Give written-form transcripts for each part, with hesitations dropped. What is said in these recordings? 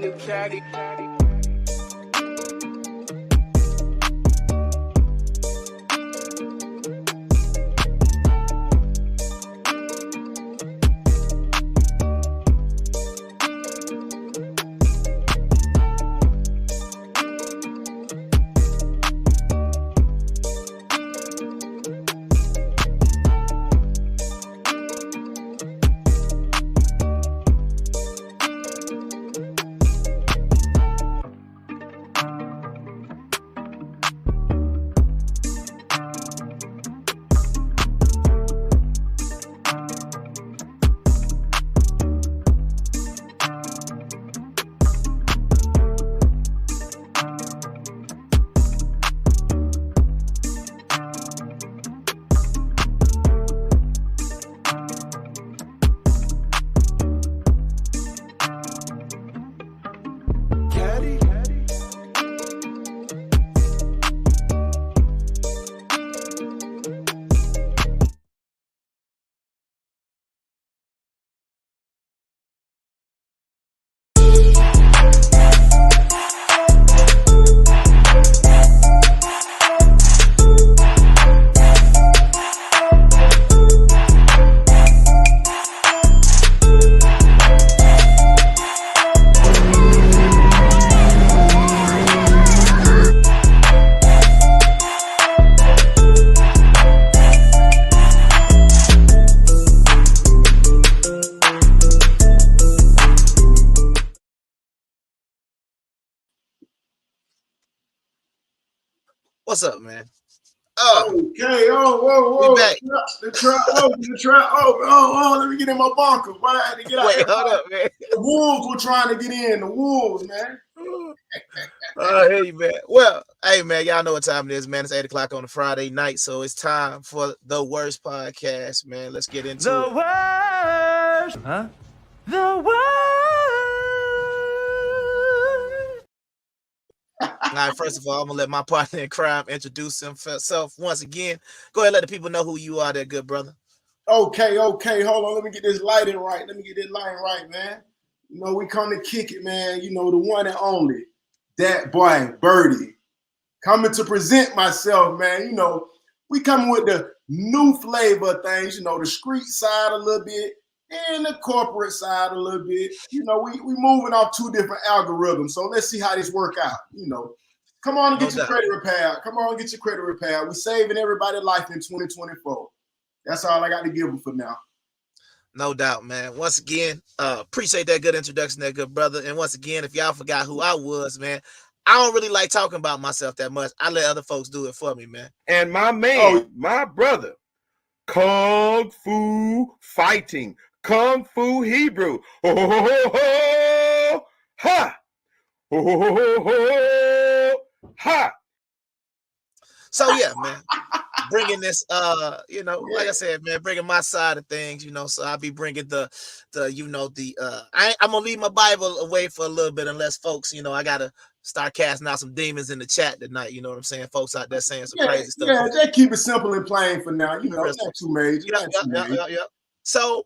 new caddy. What's up, man? Okay. Whoa. We back. The trap. Oh, let me get in my bunker. Why I had to get out? Wait, hold up, man. The Wolves were trying to get in. The Wolves, man. Hey, man. Well, hey, man, y'all know what time it is, man. It's 8 o'clock on a Friday night, so it's time for the W.O.R.S.E podcast, man. Let's get into it. W.O.R.S.E. Huh? The W.O.R.S.E. All right, first of all, I'm going to let my partner in crime introduce himself once again. Go ahead and let the people know who you are there, good brother. Okay. Hold on. Let me get this lighting right. Man. You know, we come to kick it, man. You know, the one and only, that boy, Birdie. Coming to present myself, man. You know, we coming with the new flavor of things, you know, the street side a little bit and the corporate side a little bit. You know, we moving off two different algorithms. So let's see how this work out. You know, come on and get your credit repaired. We're saving everybody's life in 2024. That's all I got to give them for now. No doubt, man. Once again, appreciate that good introduction there, good brother. And once again, if y'all forgot who I was, man, I don't really like talking about myself that much. I let other folks do it for me, man. And my man, my brother, Kung Fu fighting, Kung Fu Hebrew. Ho, ho, ho, ho, ha. Ho, ho, ho, ho, ha. So, yeah, man. Bringing this, you know, like I said, man, bringing my side of things, you know, so I'll be bringing I'm going to leave my Bible away for a little bit unless folks, you know, I got to start casting out some demons in the chat tonight, you know what I'm saying? Folks out there saying some crazy stuff. Yeah, just keep it simple and plain for now, you know, it's not too major. Yeah. So,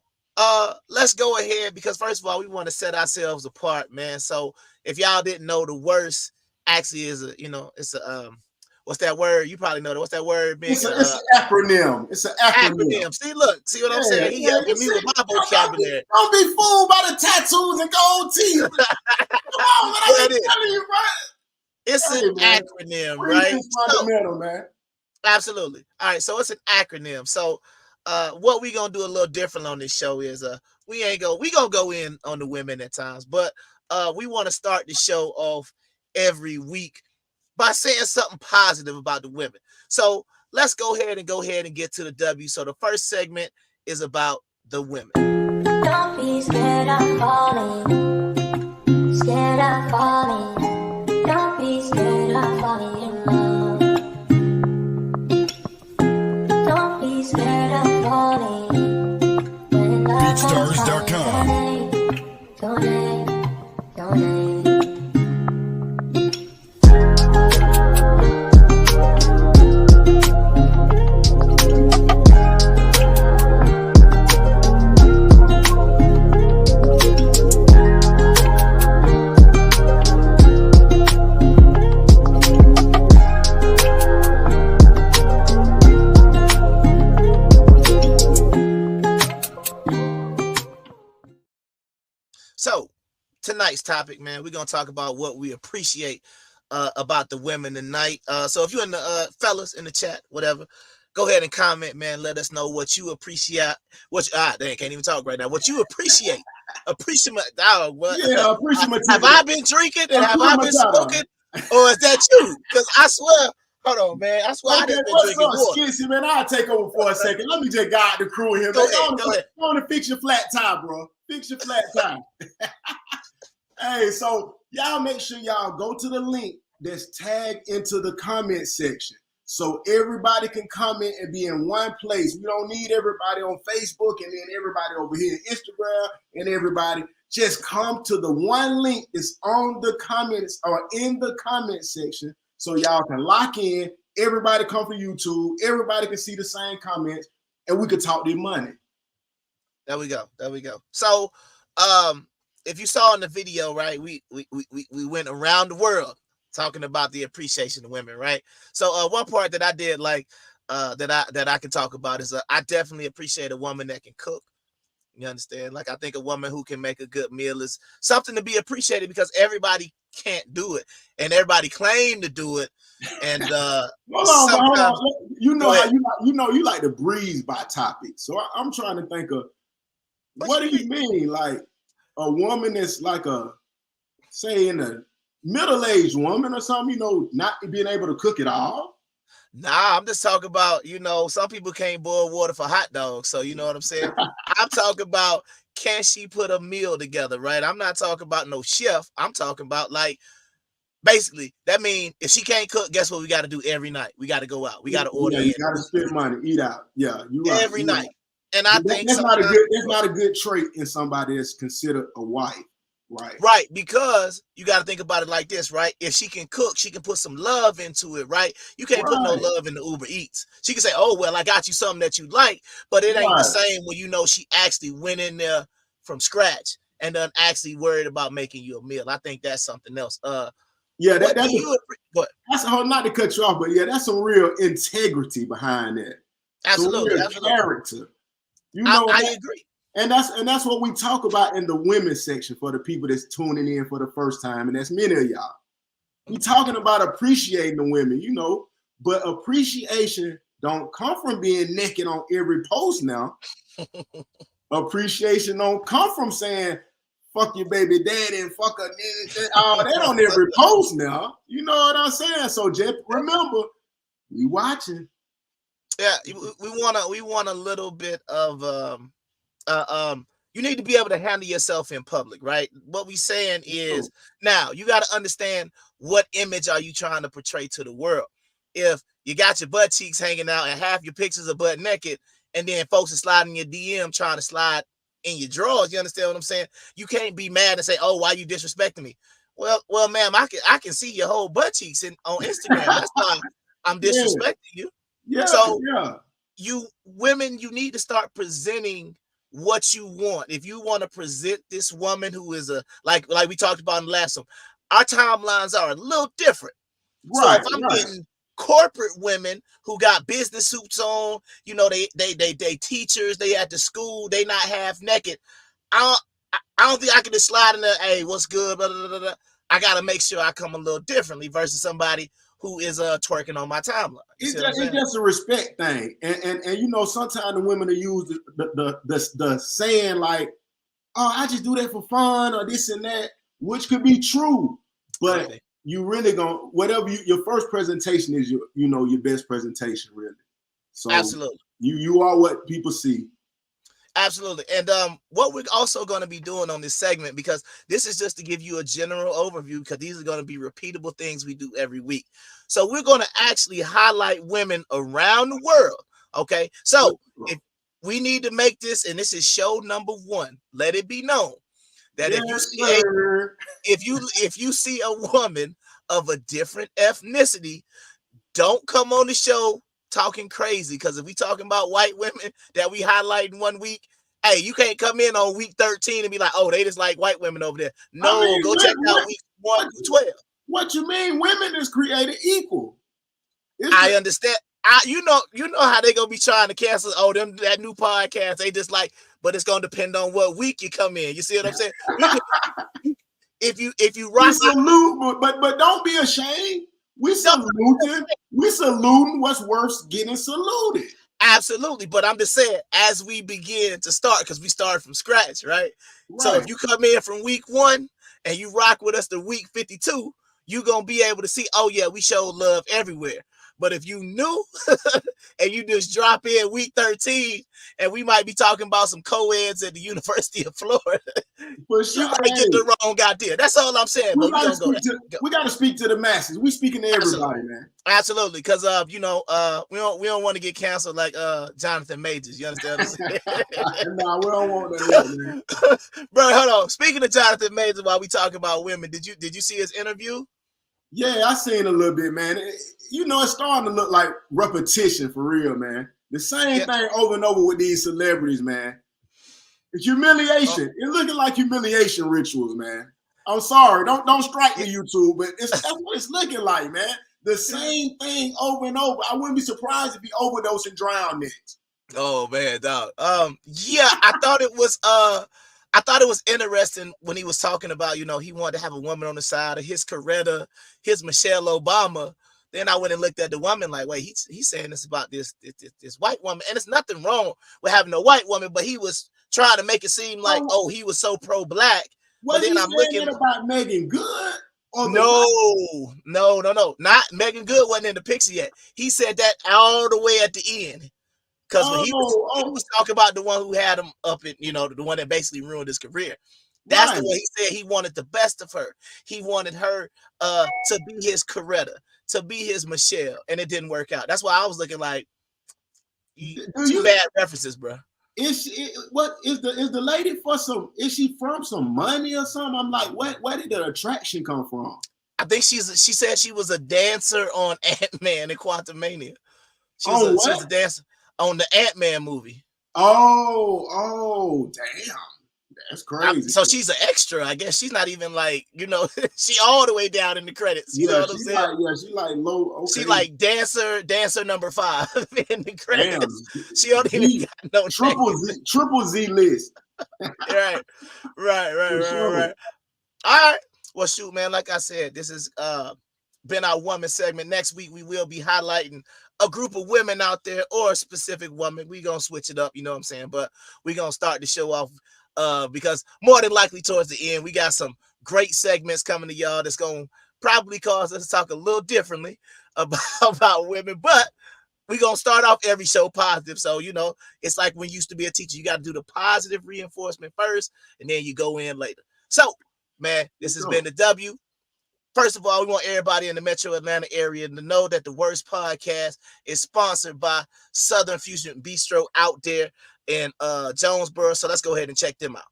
let's go ahead because first of all, we want to set ourselves apart, man. So if y'all didn't know, the W.O.R.S.E actually is it's a, what's that word? You probably know that. What's that word? It's an acronym. It's an acronym. See what I'm saying? He helping me with my vocabulary. Don't be fooled by the tattoos and gold teeth. Come on, man. I'm telling you, right? It's an acronym, right? Fundamental, man. Absolutely. All right, so it's an acronym. So what we gonna do a little different on this show is we gonna go in on the women at times, but we want to start the show off every week by saying something positive about the women. So let's go ahead and get to the W. So the first segment is about the women. Don't be scared of falling. Scared of falling. Don't be scared of falling in love. Don't be scared of falling. BeatStars.com. Donate. tonight's topic, man, we're gonna talk about what we appreciate about the women tonight. So if you're in the fellas in the chat, whatever, go ahead and comment, man. Let us know what you appreciate. They can't even talk right now. What you appreciate. What? Yeah, appreciate. Have I been drinking and have I been smoking, or is that you? Because I swear, hold on, man. I swear I just been drinking water. Skizzy, man, I'll take over for a second. Let me just guide the crew here. Go man. ahead. Go on and fix your flat tire, bro. Fix your flat tire. Hey, so y'all make sure y'all go to the link that's tagged into the comment section, so everybody can comment and be in one place. We don't need everybody on Facebook and then everybody over here on Instagram and everybody. Just come to the one link that's on the comments or in the comment section, so y'all can lock in. Everybody come from YouTube. Everybody can see the same comments, and we can talk their money. There we go. So, if you saw in the video, right, we went around the world talking about the appreciation of women, right? So, one part that I did like that I can talk about is I definitely appreciate a woman that can cook. You understand? Like, I think a woman who can make a good meal is something to be appreciated, because everybody can't do it, and everybody claim to do it. And hold on. You know how you like to breeze by topics. So I'm trying to think of what do you mean? Like a woman that's like say in a middle-aged woman or something, not being able to cook at all? Nah, I'm just talking about, some people can't boil water for hot dogs. So you know what I'm saying? I'm talking about, can she put a meal together, right? I'm not talking about no chef. I'm talking about, like, basically, that means if she can't cook, guess what we got to do every night? We got to go out. We got to order. You got to spend money, eat out. Yeah, you're right. Every night. And I think that's not a good trait in somebody that's considered a wife. Right, because you got to think about it like this, right? If she can cook, she can put some love into it, right? You can't put no love in the Uber Eats. She can say, oh, well, I got you something that you like, but it ain't the same when she actually went in there from scratch and then actually worried about making you a meal. I think that's something else. Yeah, that's a whole, not to cut you off, but yeah, that's some real integrity behind that. Absolutely. Character. I agree. And that's what we talk about in the women's section for the people that's tuning in for the first time, and that's many of y'all. We talking about appreciating the women, but appreciation don't come from being naked on every post now. Appreciation don't come from saying fuck your baby daddy and fuck her all that on every post now. You know what I'm saying? So just remember, we watching. Yeah, we want a little bit of you need to be able to handle yourself in public, right? What we saying is, now you got to understand, what image are you trying to portray to the world? If you got your butt cheeks hanging out and half your pictures are butt naked, and then folks are sliding your DM trying to slide in your drawers, you understand what I'm saying? You can't be mad and say, oh, why you disrespecting me? Well, ma'am, I can see your whole butt cheeks on Instagram. That's why I'm disrespecting you. Yeah. So you women, you need to start presenting what you want. If you want to present this woman who is like we talked about in the last one, our timelines are a little different. Right, so if I'm getting corporate women who got business suits on, they teachers, they at the school, they not half naked, I don't think I can just slide in there, hey, what's good, blah, blah, blah, blah. I gotta make sure I come a little differently versus somebody who is twerking on my timeline. It's just a respect thing, and sometimes the women will use the saying like, "Oh, I just do that for fun" or this and that, which could be true, but you really whatever your first presentation is, your best presentation, really. So absolutely, you are what people see. Absolutely. And what we're also going to be doing on this segment, because this is just to give you a general overview, because these are going to be repeatable things we do every week. So we're going to actually highlight women around the world. Okay. So if we need to make this, and this is show number 1, let it be known that if you see a woman of a different ethnicity, don't come on the show talking crazy, because if we talking about white women that we highlight in 1 week, hey, you can't come in on week 13 and be like, oh, they just like white women over there. No, go check out week 1 through 12. What you mean? Women is created equal. I understand. You know how they gonna be trying to cancel that new podcast. They just like, but it's gonna depend on what week you come in. You see what I'm saying? if you We rock salute, but don't be ashamed. We saluting what's worth getting saluted. Absolutely, but I'm just saying, as we begin to start, because we started from scratch, right? So if you come in from week 1 and you rock with us to week 52, you're gonna be able to see, oh yeah, we showed love everywhere. But if you new and you just drop in week 13, and we might be talking about some co-eds at the University of Florida, For sure. you might get the wrong idea. That's all I'm saying. We But we gotta speak to the masses. We speaking to everybody, man. Absolutely, because we don't want to get canceled like Jonathan Majors. You understand what I'm saying? Nah, we don't want that, man. Bro, hold on. Speaking of Jonathan Majors, while we talking about women, did you see his interview? Yeah, I seen a little bit, man. It's starting to look like repetition for real, man. The same thing over and over with these celebrities, man. It's humiliation. It's looking like humiliation rituals, man. I'm sorry. Don't strike me, YouTube, but that's what it's looking like, man. The same thing over and over. I wouldn't be surprised if he overdosed and drowned next. Oh man, dog. Yeah, I thought it was interesting when he was talking about, he wanted to have a woman on the side of his Coretta, his Michelle Obama. Then I went and looked at the woman like, wait, he's saying this about this white woman, and it's nothing wrong with having a white woman, but he was trying to make it seem like, he was so pro-black. Was he saying about Megan Good? No. Not Megan Good wasn't in the picture yet. He said that all the way at the end. Because when he was talking about the one who had him up in, the one that basically ruined his career. That's the way he said he wanted the best of her. He wanted her to be his Coretta, to be his Michelle, and it didn't work out. That's why I was looking like two bad references, bro. Is the lady for some? Is she from some money or something? I'm like, where did the attraction come from? I think she said she was a dancer on Ant-Man and Quantumania. She was a dancer on the Ant-Man movie. Oh, damn. That's crazy. So she's an extra, I guess. She's not even like, she all the way down in the credits. You know what I'm saying? She like low. Okay. She like dancer number 5 in the credits. Damn. She don't even got no triple Z list. Right. All right. Well, shoot, man. Like I said, this has been our woman segment. Next week, we will be highlighting a group of women out there or a specific woman. We're going to switch it up, you know what I'm saying? But we're going to start the show off because more than likely towards the end, we got some great segments coming to y'all that's going to probably cause us to talk a little differently about women. But we're going to start off every show positive. So, it's like when you used to be a teacher, you got to do the positive reinforcement first, and then you go in later. So, man, this has been the W. First of all, we want everybody in the Metro Atlanta area to know that the W.O.R.S.E podcast is sponsored by Southern Fusion Bistro out there in Jonesboro. So let's go ahead and check them out.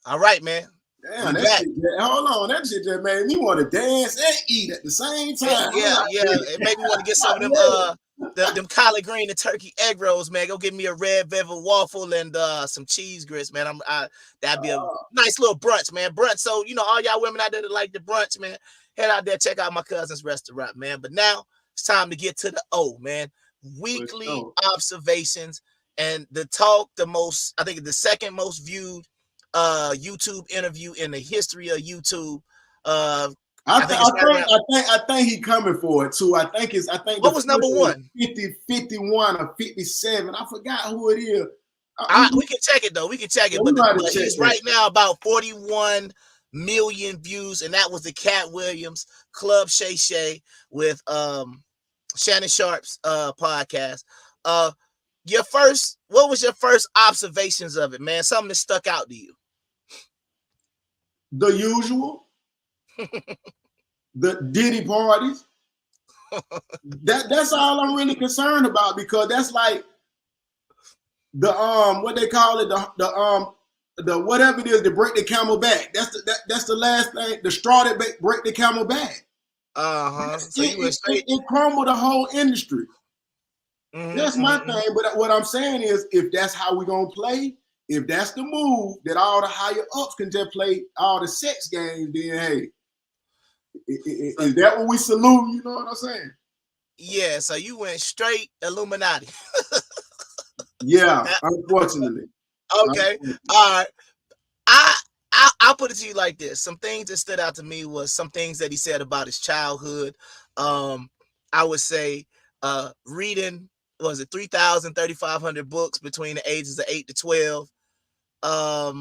All right, man. Damn, hold on. That shit just made me want to dance and eat at the same time. Yeah. It made me want to get some of them collard green and turkey egg rolls, man. Go get me a red velvet waffle and some cheese grits, man. That'd be a nice little brunch, man. Brunch. So, all y'all women out there that like the brunch, man, head out there, check out my cousin's restaurant, man. But now it's time to get to the O, man. Weekly observations and I think the second most viewed YouTube interview in the history of YouTube. I think he coming for it too. I think what was number 1? 51 or 57. I forgot who it is. We can check it though. We can check it, but he's right now about 41 million views, and that was the Cat Williams Club Shay with Shannon Sharp's podcast. What was your first observations of it, man? Something that stuck out to you? The usual. The Diddy parties. That's all I'm really concerned about, because that's like the what they call it, the whatever it is to break the camel back. That's the last thing, the straw that break the camel back. So you went straight. It crumbled the whole industry. That's my thing. But what I'm saying is, if that's how we're gonna play, if that's the move that all the higher ups can just play all the sex games, then hey, is that what we salute? You know what I'm saying? Yeah, so you went straight Illuminati. Yeah, unfortunately. Okay, all right. I'll put it to you like this. Some things that stood out to me was some things that he said about his childhood. I would say reading, was it 3,000, 3,500 books between the ages of 8 to 12. Well,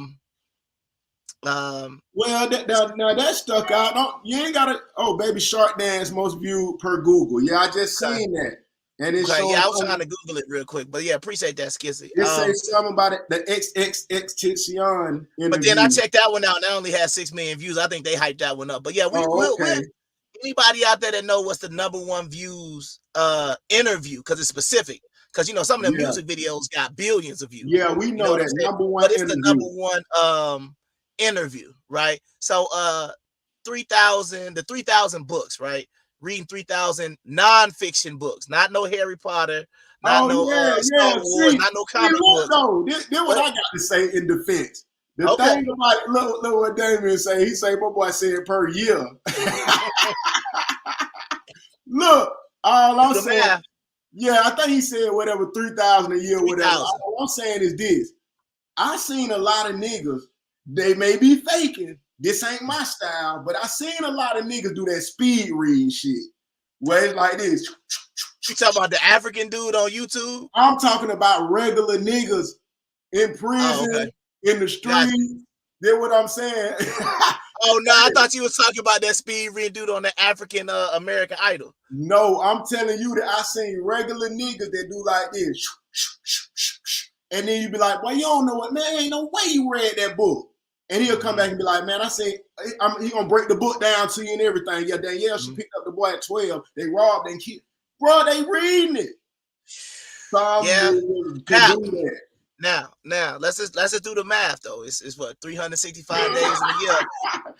now that stuck out. You ain't got to. Oh, Baby Shark Dance most viewed per Google. Yeah, I just seen that, and it's okay. Yeah, I was trying to Google it real quick, but yeah, appreciate that, Skizzy. It says something about it. The XXXTentacion interview. But then I checked that one out, and I only had 6 million views. I think they hyped that one up. But yeah, we'll anybody out there that know what's the #1 views interview, because it's specific. Because you know some of the music videos got billions of views. Yeah, we know that #1. But it's the #1 interview, right? So 3,000 books, right? Reading 3,000 nonfiction books, not no Harry Potter, not Star Wars, not no comic books. No, this what I got to say in defense. The thing about it, look what Damien say. He say, my boy said per year. Look, all I'm saying, I think he said whatever, 3,000 a year, whatever. All I'm saying is this. I seen a lot of niggas, they may be faking. This ain't my style, but I seen a lot of niggas do that speed reading shit. Where it's like this. You talking about the African dude on YouTube? I'm talking about regular niggas in prison, in the streets. That's what I'm saying. Oh no, I thought you was talking about that speed reading dude on the African American Idol. No, I'm telling you that I seen regular niggas that do like this. And then you be like, well, you don't know what, man, ain't no way you read that book. And he'll come back and be like, man, I say, he gonna break the book down to you and everything. Yeah, Danielle, she picked up the boy at 12. They robbed and killed. Bro, they reading it. So Now, let's just do the math though. It's what, 365 days in a year.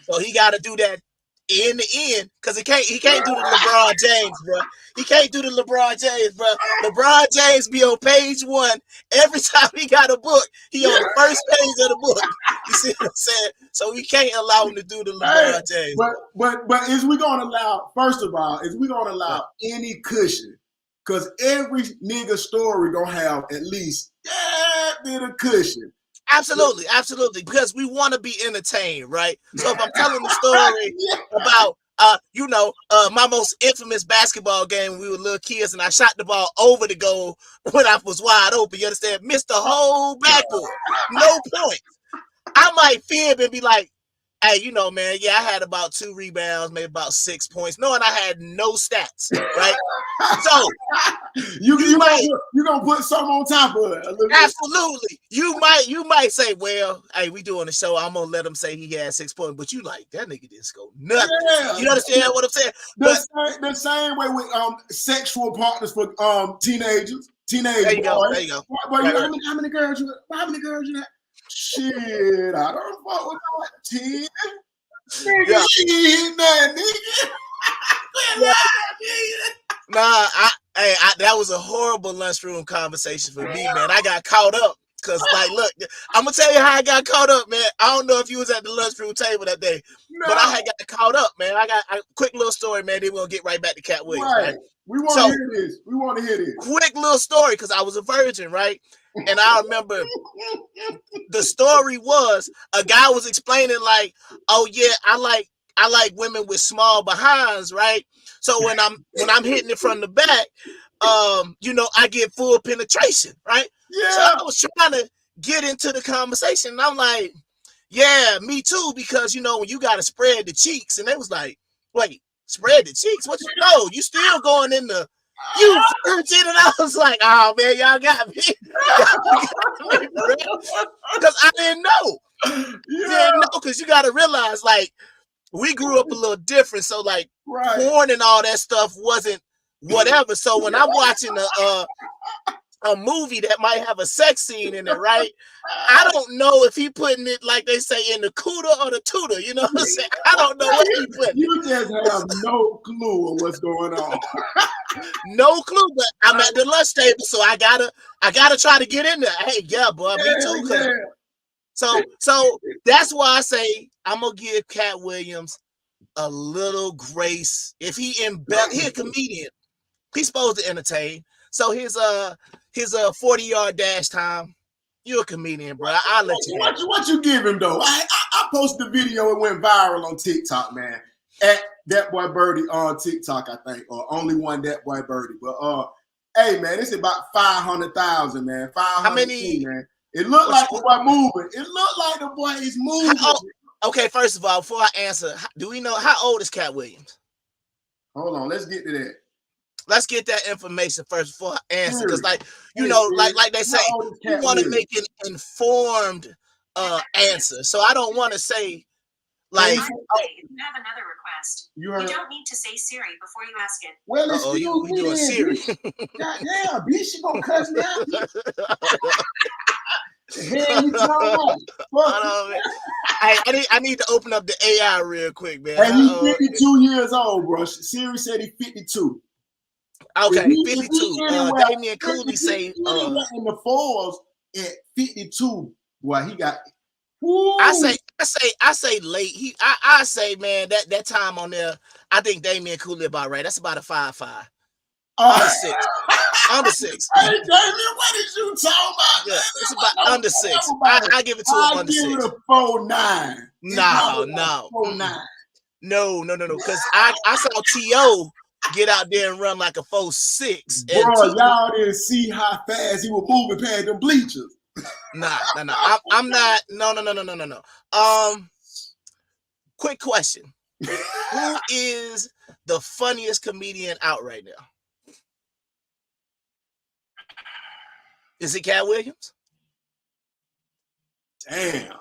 So he got to do that in the end, because he can't do the LeBron James, bro. He can't do the LeBron James, bro. LeBron James be on page 1 every time he got a book. He on the first page of the book. You see what I'm saying? So we can't allow him to do the LeBron James. But is we gonna allow? First of all, is we gonna allow any cushion? Because every nigga story gonna have at least that bit of cushion. Absolutely. Because we want to be entertained, right? So if I'm telling the story about my most infamous basketball game when we were little kids and I shot the ball over the goal when I was wide open, you understand? Missed the whole backboard. No points. I might fib and be like, hey, man, I had about 2 rebounds, maybe about 6 points, knowing I had no stats, right? So you gonna put something on top of it. Absolutely. You might say, well, hey, we doing the show. I'm gonna let him say he had 6 points, but you like that nigga didn't score nothing. Yeah. You understand what I'm saying? The same way with sexual partners for teenagers. There you go. Boy, how many girls you have? Shit, I don't fuck with no 10. Nigga, shit, nigga. Nah, that was a horrible lunchroom conversation for me, man. I got caught up because, look, I'm gonna tell you how I got caught up, man. I don't know if you was at the lunchroom table that day, but I had got caught up, man. I got a quick little story, man. Then we'll get right back to Cat Williams, right? We want to hear this. Quick little story, because I was a virgin, right? And I remember the story was a guy was explaining like, oh yeah, I like women with small behinds, right? So when I'm hitting it from the back, I get full penetration, right? Yeah. So I was trying to get into the conversation, and I'm like, yeah, me too, because when you gotta spread the cheeks, and they was like, wait, spread the cheeks? What you still going in the you virgin? And I was like, oh man, y'all got me. Because I didn't know. Because you got to realize, we grew up a little different. So porn and all that stuff wasn't whatever. So when I'm watching a movie that might have a sex scene in it, right? I don't know if he putting it like they say in the cooter or the tutor. You know what I'm saying? I don't know what he putting. You just have no clue of what's going on. No clue, but I'm at the lunch table, so I gotta try to get in there. Hey, yeah, boy, me too. Yeah. So that's why I say I'm gonna give Cat Williams a little grace. If he he a comedian, he's supposed to entertain. So his 40-yard dash time, you're a comedian, bro. I'll let you have it. What you give him though? I posted a video, it went viral on TikTok, man. At That Boy Birdie on TikTok, I think, or only one That Boy Birdie. But hey man, it's about 500,000, man. 500. How many? Man. It looked like the boy moving. It looked like the boy is moving. Okay, first of all, before I answer, do we know how old is Cat Williams? Hold on, let's get to that. Let's get that information first before I answer, because like like they say, you want to make an informed answer. So I don't want to say like. You have another request. You don't need to say Siri before you ask it. Well, it's you doing Siri? Yeah, bitch, you gonna cuss me out? Hell, you talking about? I need to open up the AI real quick, man. And he's 52 years old, bro. Siri said he's 52. Okay, 52. Damian Cooley say in the fours at 52. Boy, he got. Woo. I say late. I say, man, that time on there, I think Damian Cooley about right. That's about a 5'5". Under 6. Under 6. Hey, Damian, what is you talking about? Yeah, it's about under 6. I give it to him under 6. I give it a 4'9". No. 4'9". No. Because I saw T.O. get out there and run like a 4'6". Bro, y'all didn't see how fast he was moving past them bleachers. Nah. I'm not. No. Quick question. Who is the funniest comedian out right now? Is it Cat Williams? Damn.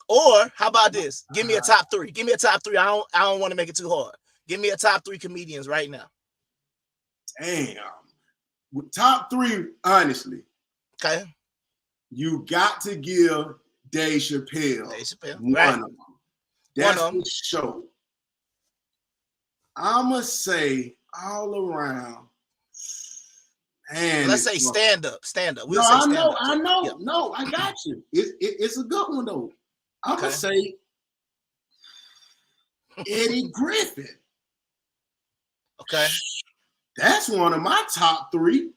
Or how about this? Give me a top 3. Give me a top 3. I don't want to make it too hard. Give me a top 3 comedians right now. Damn. Top 3, honestly. Okay. You got to give Dave Chappelle. One right. of them. That's the show. I'ma say all around. Man, let's say stand up. We'll no, say stand up. I know. Yeah. No, I got you. It's a good one though. I'm gonna say Eddie Griffin. Okay. That's one of my top 3.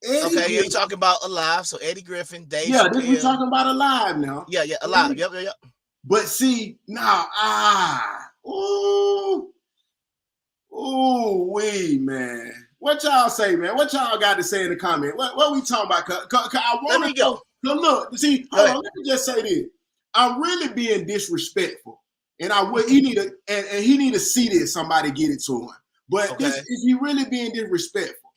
Okay, you're talking about alive. So Eddie Griffin, Dave Yeah, Chappelle. we're talking about alive now. Yeah, alive. Yep. But see, now, man. What y'all say, man? What y'all got to say in the comment? What we talking about? Let me go. Look, see, hold on, let me just say this. I'm really being disrespectful. And he need to see this, somebody get it to him. But is he really being disrespectful?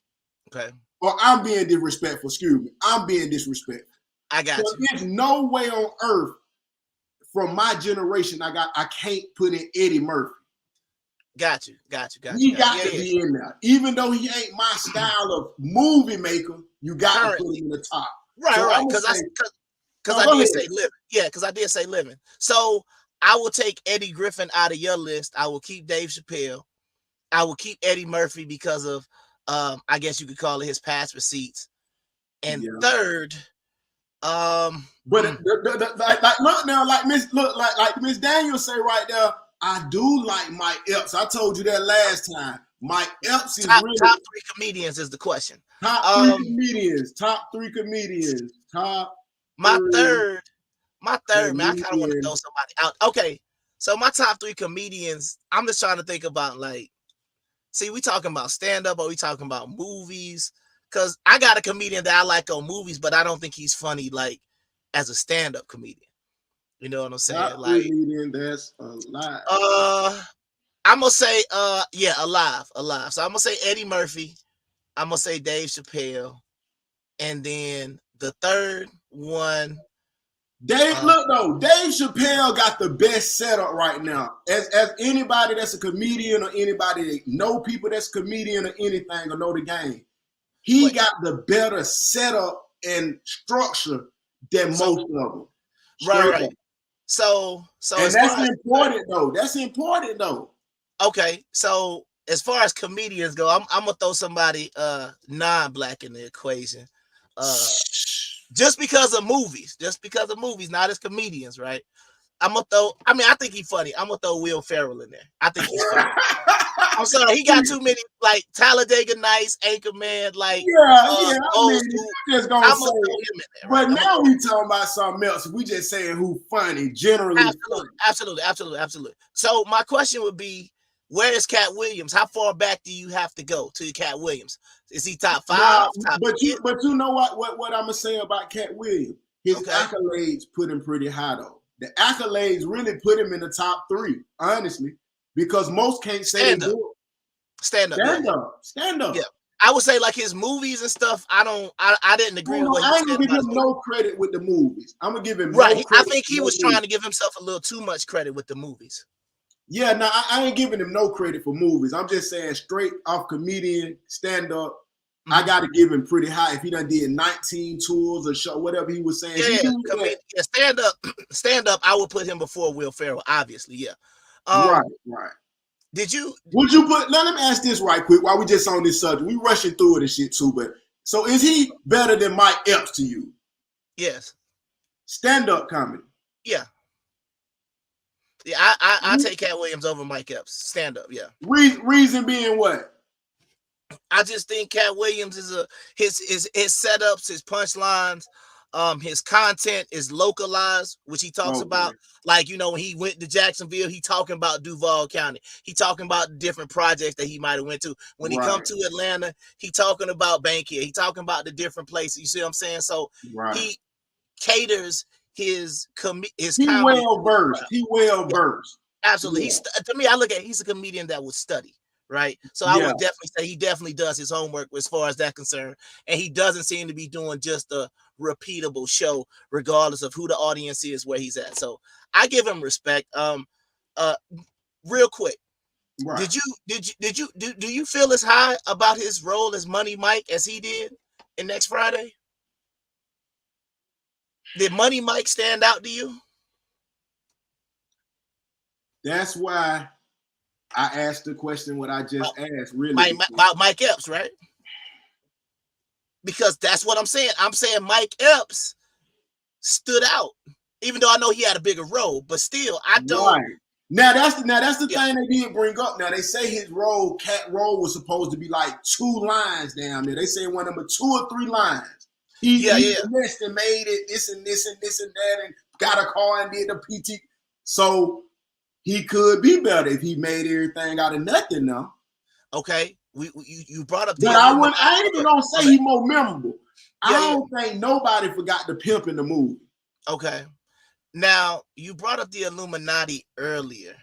Okay. Or I'm being disrespectful, excuse me. I'm being disrespectful. I got you. There's no way on earth from my generation I can't put in Eddie Murphy. Got you. He got to be in there. Even though he ain't my style of movie maker, you got to put him in the top. Right. Because I did say living. Yeah, because I did say living. So I will take Eddie Griffin out of your list. I will keep Dave Chappelle. I will keep Eddie Murphy because of I guess you could call it his past receipts. And third, but like Miss Daniels say right there, I do like Mike Epps. I told you that last time. Mike Epps is top 3 really comedians is the question. Top 3 comedians. My third, man. I kind of want to throw somebody out. Okay, so my top 3 comedians. I'm just trying to think about see, we talking about stand up or we talking about movies? Because I got a comedian that I like on movies, but I don't think he's funny as a stand up comedian. You know what I'm saying? Comedian that's alive. I'm gonna say alive. So I'm gonna say Eddie Murphy. I'm gonna say Dave Chappelle, and then the third one, Dave, look though, Dave Chappelle got the best setup right now. As anybody that's a comedian or anybody that know people that's comedian or anything or know the game, he got the better setup and structure than most of them. Right. Up. So and that's important though. That's important though. Okay, so as far as comedians go, I'm gonna throw somebody non-black in the equation. Just because of movies, not as comedians, right? I think he's funny. I'm gonna throw Will Ferrell in there. I think he's funny. I'm sorry, he got too many like Talladega Nights, Anchorman, like just gonna say it. There, right? But now we talking about something else. We just saying who funny generally. Absolutely. So my question would be, where is Cat Williams? How far back do you have to go to Cat Williams? Is he top 5? But you know what I'm gonna say about Cat Williams? His accolades put him pretty high though. The accolades really put him in the top 3, honestly, because most can't say they do. Stand up. Yeah, I would say like his movies and stuff. I didn't agree with what he said. I'm gonna give him no credit with the movies. I'm gonna give him right. No credit I think he was trying to give himself a little too much credit with the movies. Yeah, no, I ain't giving him no credit for movies. I'm just saying straight off comedian, stand up. Mm-hmm. I got to give him pretty high. If he done did 19 tours or show, whatever he was saying. Stand up. I would put him before Will Ferrell, obviously. Yeah. Right. Would you put? Let me ask this right quick while we just on this subject. We rushing through it and shit too, but so is he better than Mike Epps to you? Yes. Stand up comedy. Yeah. Yeah, I take Cat Williams over Mike Epps. Stand up, yeah. Reason being what? I just think Cat Williams is his setups, his punchlines, his content is localized, which he talks about. Like, when he went to Jacksonville, he talking about Duval County. He talking about different projects that he might have went to. When he come to Atlanta, he talking about Bankhead. He talking about the different places. You see what I'm saying? So he caters his comedy. Well versed. He well versed. Absolutely. Yeah. To me, I look at he's a comedian that would study, right? So I would definitely say he definitely does his homework as far as that concerned, and he doesn't seem to be doing just a repeatable show, regardless of who the audience is, where he's at. So I give him respect. Real quick, do you feel as high about his role as Money Mike as he did in Next Friday? Did Money Mike stand out to you? That's why I asked the question what I just asked, really. About Mike Epps, right? Because that's what I'm saying. I'm saying Mike Epps stood out, even though I know he had a bigger role, but still, I don't. Right. Now that's the thing they did bring up. Now they say his role, Cat role, was supposed to be like 2 lines down there. They say one number 2 or 3 lines. He messed and made it this and this and this and that, and got a car and did the PT. So he could be better if he made everything out of nothing now. Okay. You brought up but I ain't even gonna say he's more memorable. I don't think nobody forgot the pimp in the movie. Okay. Now you brought up the Illuminati earlier.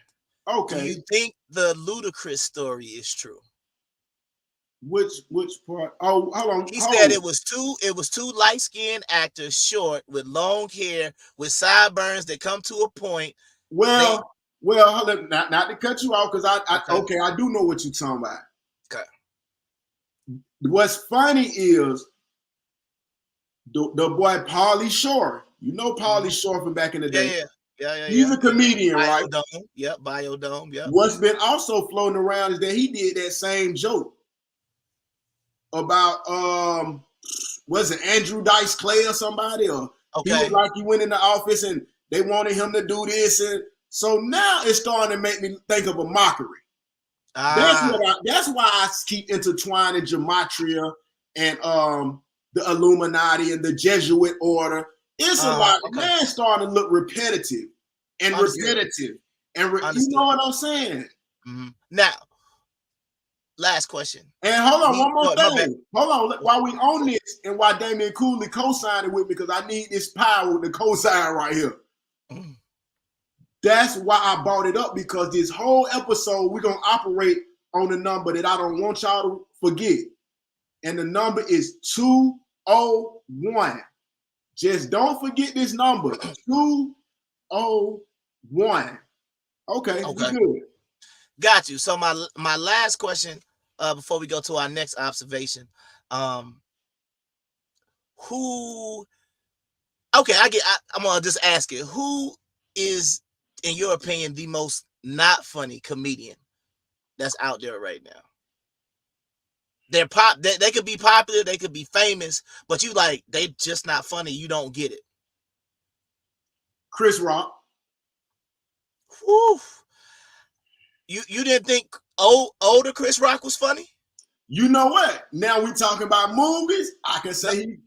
Okay. Do you think the Ludacris story is true? Which part? Oh, hold on. He said it was two light-skinned actors, short, with long hair, with sideburns that come to a point. Well, hold on. Not to cut you off, because I do know what you're talking about. Okay. What's funny is the boy Pauly Shore. You know Pauly Shore from back in the day. Yeah. He's a comedian, right? Biodome. Yep. What's been also floating around is that he did that same joke about was it Andrew Dice Clay or somebody, or he was like he went in the office and they wanted him to do this, and so now it's starting to make me think of a mockery. That's why I keep intertwining gematria and the Illuminati and the Jesuit order. It's man starting to look repetitive and repetitive, and you know what I'm saying. Mm-hmm. Now, last question. And hold on, one more thing. Hold on, while we on this, and while Damian Cooley co-signing with me, because I need this power to co-sign right here. Mm. That's why I brought it up, because this whole episode we're gonna operate on a number that I don't want y'all to forget, and the number is 201. Just don't forget this number, 201. Okay, we good. Got you. So my last question, before we go to our next observation, who? Okay, I'm gonna just ask it. Who is, in your opinion, the most not funny comedian that's out there right now? They're they could be popular, they could be famous, but you like they just not funny. You don't get it. Chris Rock. Whew. You didn't think older Chris Rock was funny? You know what? Now we talking about movies. I can say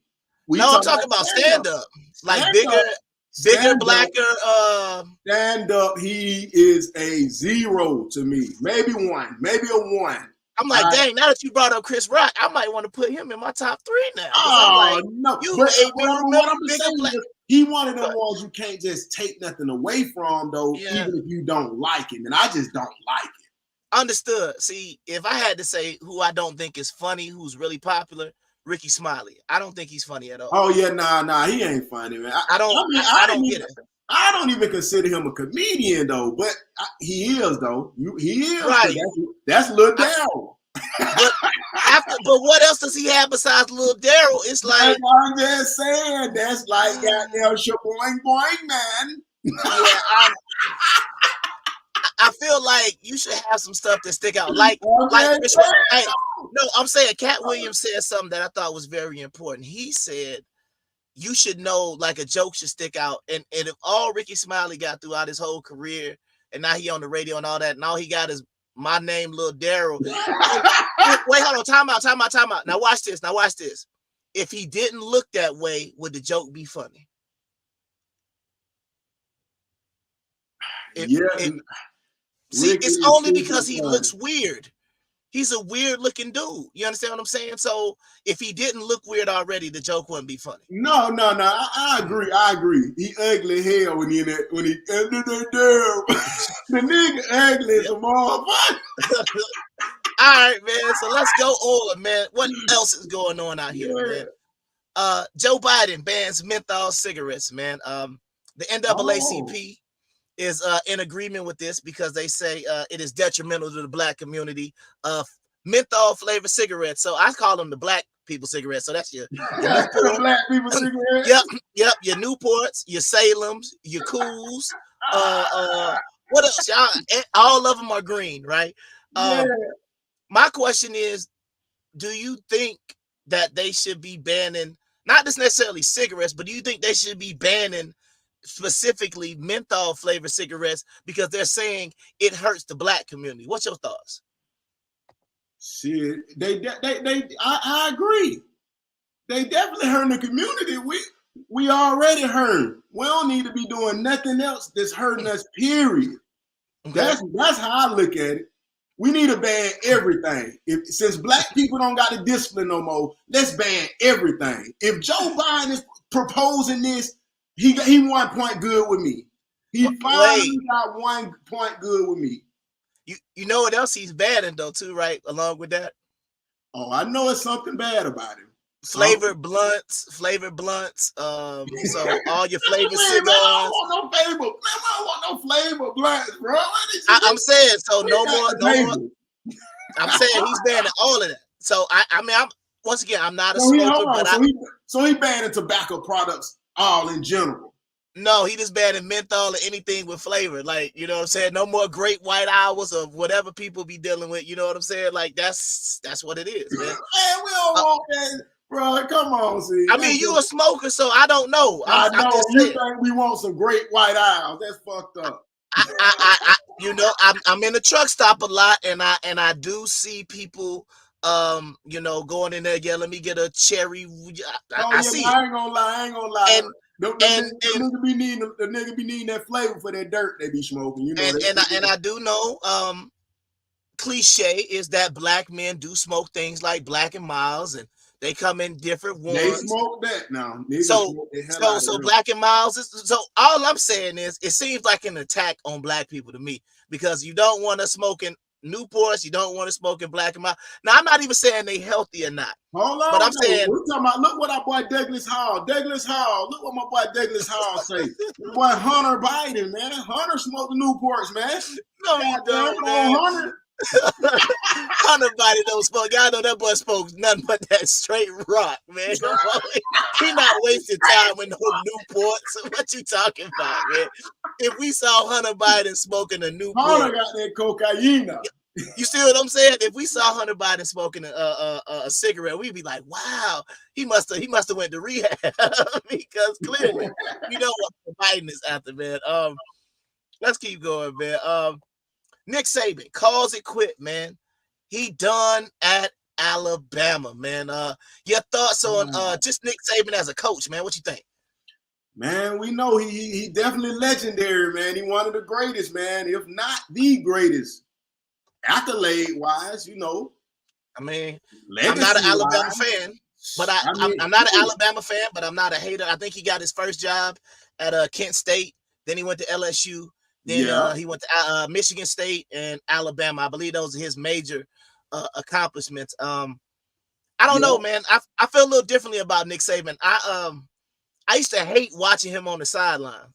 I'm talking about stand-up. Like bigger, blacker. Stand-up, he is a 0 to me. Maybe 1, maybe a 1. I'm like, dang, now that you brought up Chris Rock, I might want to put him in my top 3 now. Oh, like, no. What I'm saying is he one of the ones you can't just take nothing away from, though, even if you don't like him. And I just don't like it. Understood. See, if I had to say who I don't think is funny, who's really popular, Ricky Smiley. I don't think he's funny at all. Oh, yeah, nah, he ain't funny, man. I don't get it. I don't even consider him a comedian, though, but he is, though. He is. Right. That's Lil Daryl. But what else does he have besides Lil Daryl? It's like, I'm just saying, that's like goddamn shaboing boing, man. Yeah, I feel like you should have some stuff that stick out. Like Chris Rock. Hey, no, I'm saying Cat Williams said something that I thought was very important. He said, you should know, like, a joke should stick out. And if all Ricky Smiley got throughout his whole career, and now he on the radio and all that, and all he got is my name, Lil Daryl. Wait, hold on, time out. Now watch this. If he didn't look that way, would the joke be funny? It's only because he looks weird. He's a weird looking dude. You understand what I'm saying? So if he didn't look weird already, the joke wouldn't be funny. No. I agree. He ugly hell when he the nigga ugly as a motherfucker. All right, man. So let's go on, man. What else is going on out here, man? Joe Biden bans menthol cigarettes, man. The NAACP is in agreement with this because they say it is detrimental to the black community. Menthol flavored cigarettes. So I call them the black people cigarettes. So that's your black people cigarettes. Yep. Your Newports, your Salems, your Cools. What else, y'all? All of them are green, right? My question is, do you think that they should be banning, not just necessarily cigarettes, but do you think they should be banning specifically menthol flavored cigarettes because they're saying it hurts the black community? What's your thoughts? Shit, I agree. They definitely hurting the community. We already hurt. We don't need to be doing nothing else that's hurting us, period. Okay. That's how I look at it. We need to ban everything. Since black people don't got the discipline no more, let's ban everything. If Joe Biden is proposing this, he 1 point good with me. He finally got 1 point good with me. You know what else he's banning though too, right? Along with that. Oh, I know it's something bad about him. Flavored blunts. So all your flavored cigars. I don't want no flavor blunts, bro. I'm saying so. No more. I'm saying he's banning all of that. So I'm not a smoker, so he banning tobacco products all in general. No, he just banning menthol or anything with flavor. Like, you know what I'm saying? No more great white hours of whatever people be dealing with. You know what I'm saying? Like that's what it is, man. Man, we don't want that. Bro, come on, see. I mean, you a smoker, so I don't know. I know you think we want some great white owls. That's fucked up. I'm in the truck stop a lot, and I do see people, going in there. Yeah, let me get a cherry. I see. I ain't gonna lie. The nigga be needing that flavor for that dirt they be smoking. You know. And I do know. Cliche is that black men do smoke things like Black and Miles and. They come in different ones. They smoke that now. So Black and Miles. So all I'm saying is, it seems like an attack on black people to me because you don't want us smoking Newports. You don't want to smoke in Black and Mild. Now, I'm not even saying they healthy or not. Hold on, but I'm saying we're talking about. Look what our boy Douglas Hall. Douglas Hall. Look what my boy Douglas Hall say. My boy Hunter Biden, man. Hunter smoked the Newports, man. No, you don't, man. Hunter. Hunter Biden don't smoke. Y'all know that boy smokes nothing but that straight rock, man. He not wasting time with no Newports. What you talking about, man? If we saw Hunter Biden smoking a Newport, Hunter got that cocaine. You see what I'm saying? If we saw Hunter Biden smoking a cigarette, we'd be like, "Wow, he must have went to rehab," because clearly we know what Biden is after, man. Let's keep going, man. Nick Saban calls it quit, man. He done at Alabama, man. Your thoughts on just Nick Saban as a coach, man? What you think? Man, we know he definitely legendary, man. He one of the greatest, man, if not the greatest. Accolade-wise, you know. I mean, I'm not an Alabama fan, but I'm not an Alabama fan, but I'm not a hater. I think he got his first job at Kent State. Then he went to LSU. Then he went to Michigan State and Alabama. I believe those are his major accomplishments. I don't know, man. I feel a little differently about Nick Saban. I used to hate watching him on the sideline.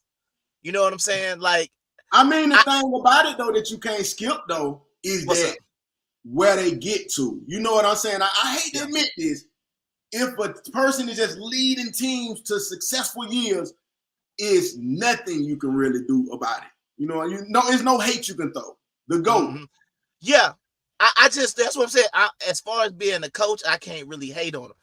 You know what I'm saying? Like, I mean, the thing about it though that you can't skip though is that where they get to. You know what I'm saying? I hate to admit this. If a person is just leading teams to successful years, is nothing you can really do about it. You know, there's no hate you can throw. The GOAT. Mm-hmm. Yeah. I just, that's what I'm saying. As far as being a coach, I can't really hate on him.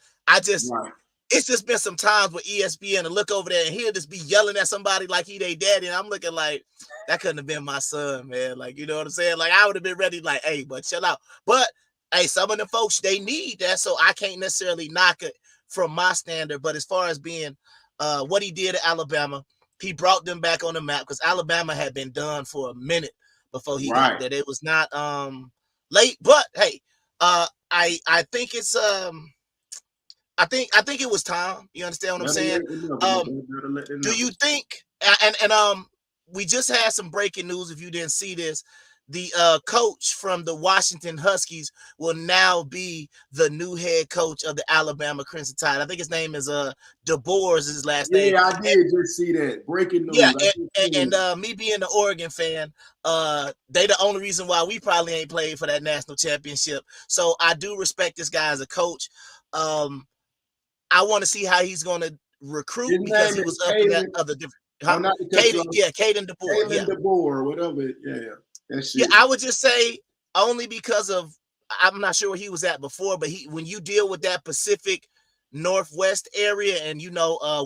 It's just been some times with ESPN to look over there and he'll just be yelling at somebody like he their daddy. And I'm looking like, that couldn't have been my son, man. Like, you know what I'm saying? Like, I would have been ready, like, hey, but chill out. But, hey, some of the folks, they need that. So I can't necessarily knock it from my standard. But as far as being what he did at Alabama, he brought them back on the map because Alabama had been done for a minute before he got there. It was not late. But, hey, I think it's I think it was time. You understand what I'm saying? Do you think? And we just had some breaking news. If you didn't see this, the coach from the Washington Huskies will now be the new head coach of the Alabama Crimson Tide. I think his name is W.O.R.S.E is his last name. Yeah, I did just see that breaking news. Yeah, and me being an Oregon fan, they the only reason why we probably ain't played for that national championship. So I do respect this guy as a coach. I want to see how he's going to recruit because he was up in that other different. Caden DeBoer. Caden DeBoer, whatever. Yeah. That's yeah, I would just say only because of I'm not sure where he was at before, but when you deal with that Pacific Northwest area, and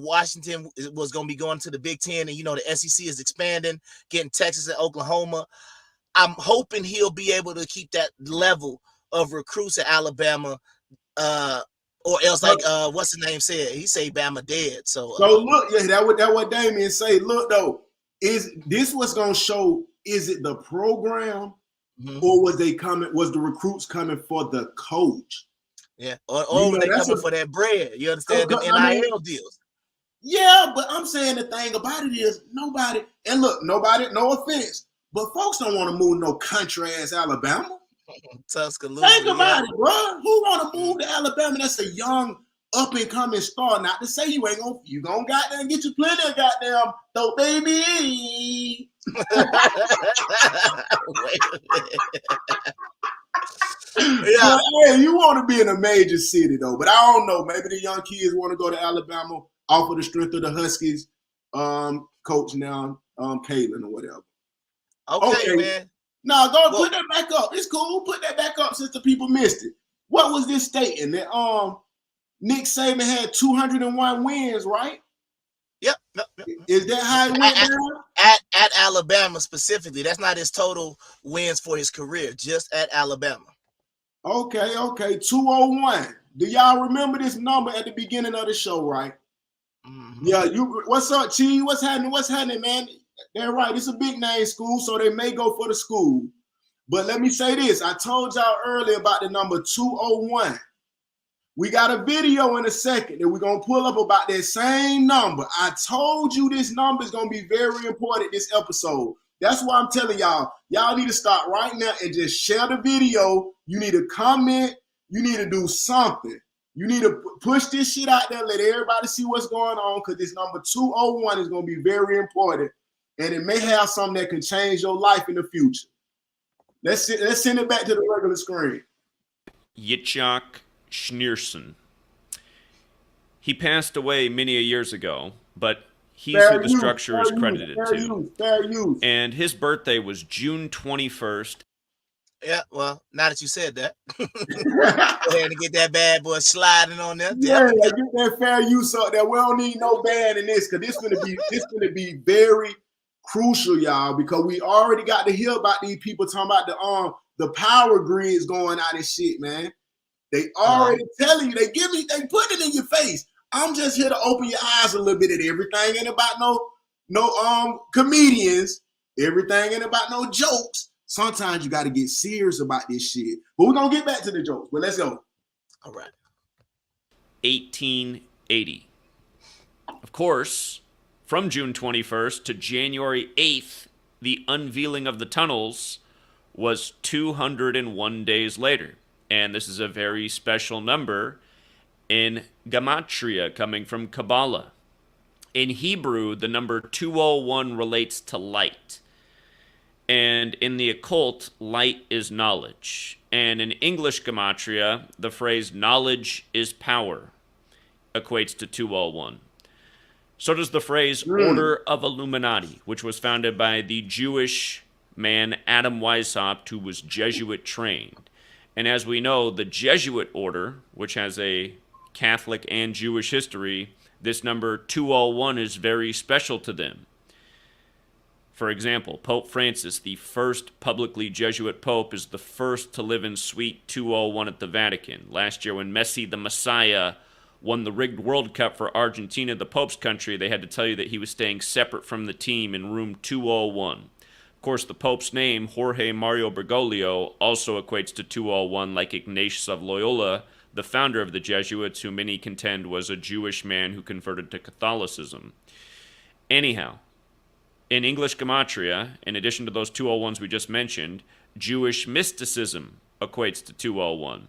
Washington was going to be going to the Big Ten, and the SEC is expanding, getting Texas and Oklahoma. I'm hoping he'll be able to keep that level of recruits at Alabama. Or else, like what's the name said? He say Bama dead. So look, that what Damien say. Look though, is this what's gonna show? Is it the program, or was the recruits coming for the coach? Yeah, or were they coming for that bread? You understand the NIL deals? Yeah, but I'm saying the thing about it is nobody. And look, nobody. No offense, but folks don't want to move no country ass Alabama. Tuscaloosa. Think about it, bro. Who want to move to Alabama? That's a young, up and coming star. Not to say you gonna goddamn get you plenty of goddamn dope, baby. Yeah, hey, you want to be in a major city though, but I don't know. Maybe the young kids want to go to Alabama off of the strength of the Huskies. Coach now, Caitlin or whatever. Okay, man. No, put that back up. It's cool. Put that back up since the people missed it. What was this stating? That Nick Saban had 201 wins, right? Yep. Is that how it went down? At Alabama specifically. That's not his total wins for his career, just at Alabama. Okay. 201. Do y'all remember this number at the beginning of the show, right? Mm-hmm. Yeah, what's up, Chi? What's happening, man? They're right. It's a big name school, so they may go for the school. But let me say this. I told y'all earlier about the number 201. We got a video in a second that we're going to pull up about that same number. I told you this number is going to be very important this episode. That's why I'm telling y'all. Y'all need to start right now and just share the video. You need to comment. You need to do something. You need to push this shit out there. Let everybody see what's going on, because this number 201 is going to be very important. And it may have something that can change your life in the future. Let's send it back to the regular screen. Yitzhak Schneerson. He passed away many years ago, but he's who the structure is credited to. Fair use. And his birthday was June 21st. Yeah, well, now that you said that, go ahead and get that bad boy sliding on there. Yeah, get that fair use up there. We don't need no band in this, because this gonna be very crucial, y'all, because we already got to hear about these people talking about the power grids going out and shit, man. They already telling you, they put it in your face. I'm just here to open your eyes a little bit at everything. Ain't about no comedians. Everything ain't about no jokes. Sometimes you got to get serious about this shit. But we're gonna get back to the jokes. But let's go. All right. 1880. Of course, from June 21st to January 8th, the unveiling of the tunnels was 201 days later. And this is a very special number in Gematria, coming from Kabbalah. In Hebrew, the number 201 relates to light. And in the occult, light is knowledge. And in English Gematria, the phrase knowledge is power equates to 201. So does the phrase Order of Illuminati, which was founded by the Jewish man Adam Weishaupt, who was Jesuit trained. And as we know, the Jesuit order, which has a Catholic and Jewish history, this number 201 is very special to them. For example, Pope Francis, the first publicly Jesuit pope, is the first to live in Suite 201 at the Vatican. Last year, when Messi the Messiah won the rigged World Cup for Argentina, the Pope's country, they had to tell you that he was staying separate from the team in room 201. Of course, the Pope's name, Jorge Mario Bergoglio, also equates to 201, like Ignatius of Loyola, the founder of the Jesuits, who many contend was a Jewish man who converted to Catholicism. Anyhow, in English Gematria, in addition to those 201s we just mentioned, Jewish mysticism equates to 201.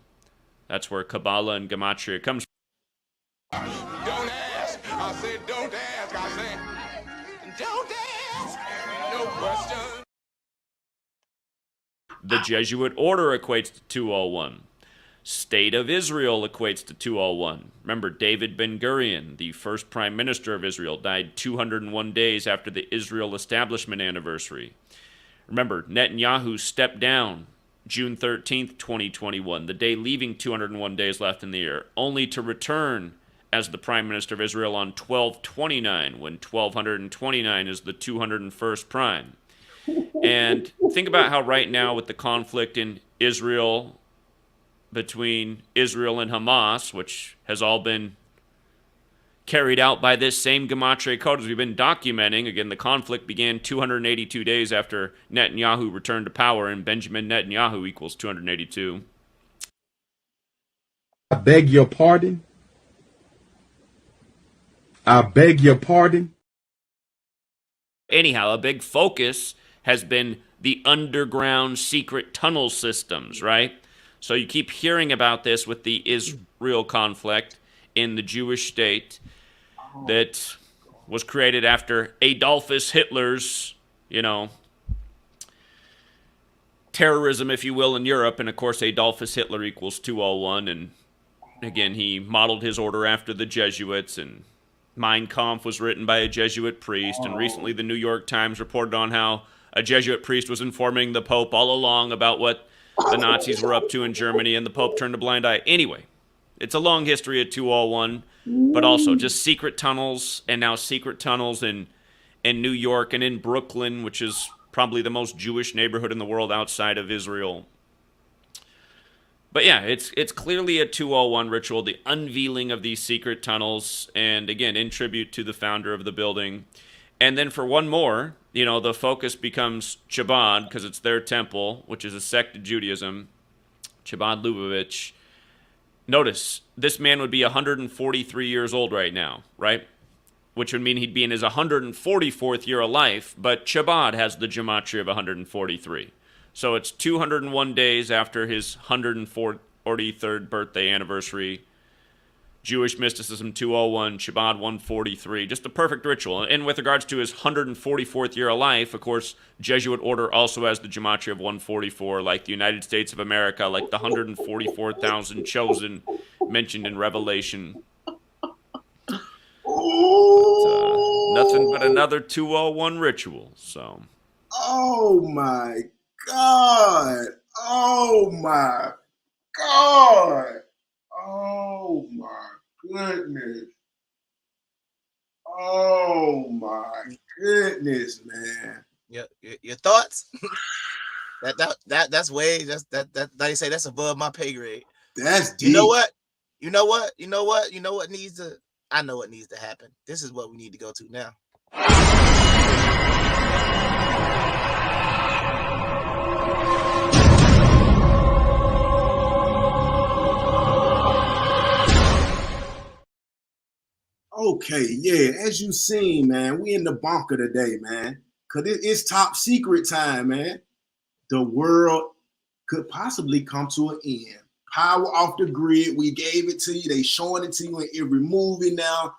That's where Kabbalah and Gematria comes from. Don't ask. I said don't ask. I said don't ask. No question. The Jesuit order equates to 201. State of Israel equates to 201. Remember, David Ben-Gurion, the first prime minister of Israel, died 201 days after the Israel establishment anniversary. Remember, Netanyahu stepped down June 13th, 2021, the day leaving 201 days left in the year, only to return as the prime minister of Israel on 12/29, when 1229 is the 201st prime. And think about how right now, with the conflict in Israel, between Israel and Hamas, which has all been carried out by this same Gematria code as we've been documenting. Again, the conflict began 282 days after Netanyahu returned to power, and Benjamin Netanyahu equals 282. I beg your pardon. I beg your pardon. Anyhow, a big focus has been the underground secret tunnel systems, right? So you keep hearing about this with the Israel conflict in the Jewish state that was created after Adolphus Hitler's, terrorism, if you will, in Europe. And of course, Adolphus Hitler equals 201. And again, he modeled his order after the Jesuits, and Mein Kampf was written by a Jesuit priest. And recently the New York Times reported on how a Jesuit priest was informing the Pope all along about what the Nazis were up to in Germany, and the Pope turned a blind eye. Anyway, it's a long history of 201, but also just secret tunnels, and now secret tunnels in New York and in Brooklyn, which is probably the most Jewish neighborhood in the world outside of Israel. But yeah, it's clearly a 201 ritual, the unveiling of these secret tunnels, and again, in tribute to the founder of the building. And then for one more, the focus becomes Chabad, because it's their temple, which is a sect of Judaism, Chabad Lubavitch. Notice, this man would be 143 years old right now, right? which would mean he'd be in his 144th year of life, but Chabad has the gematria of 143. So it's 201 days after his 143rd birthday anniversary. Jewish mysticism 201, Chabad 143. Just a perfect ritual. And with regards to his 144th year of life, of course, Jesuit order also has the gematria of 144, like the United States of America, like the 144,000 chosen mentioned in Revelation. Nothing but another 201 ritual. So. Oh my God! Oh my God! Oh my goodness! Oh my goodness, man! Your thoughts? That's way that they say that's above my pay grade. That's deep. You know what? Needs to. I know what needs to happen. This is what we need to go to now. Okay, yeah, as you seen, man, we in the bunker today, man, because it's top secret time, man. The world could possibly come to an end. Power off the grid, we gave it to you. They showing it to you in every movie now,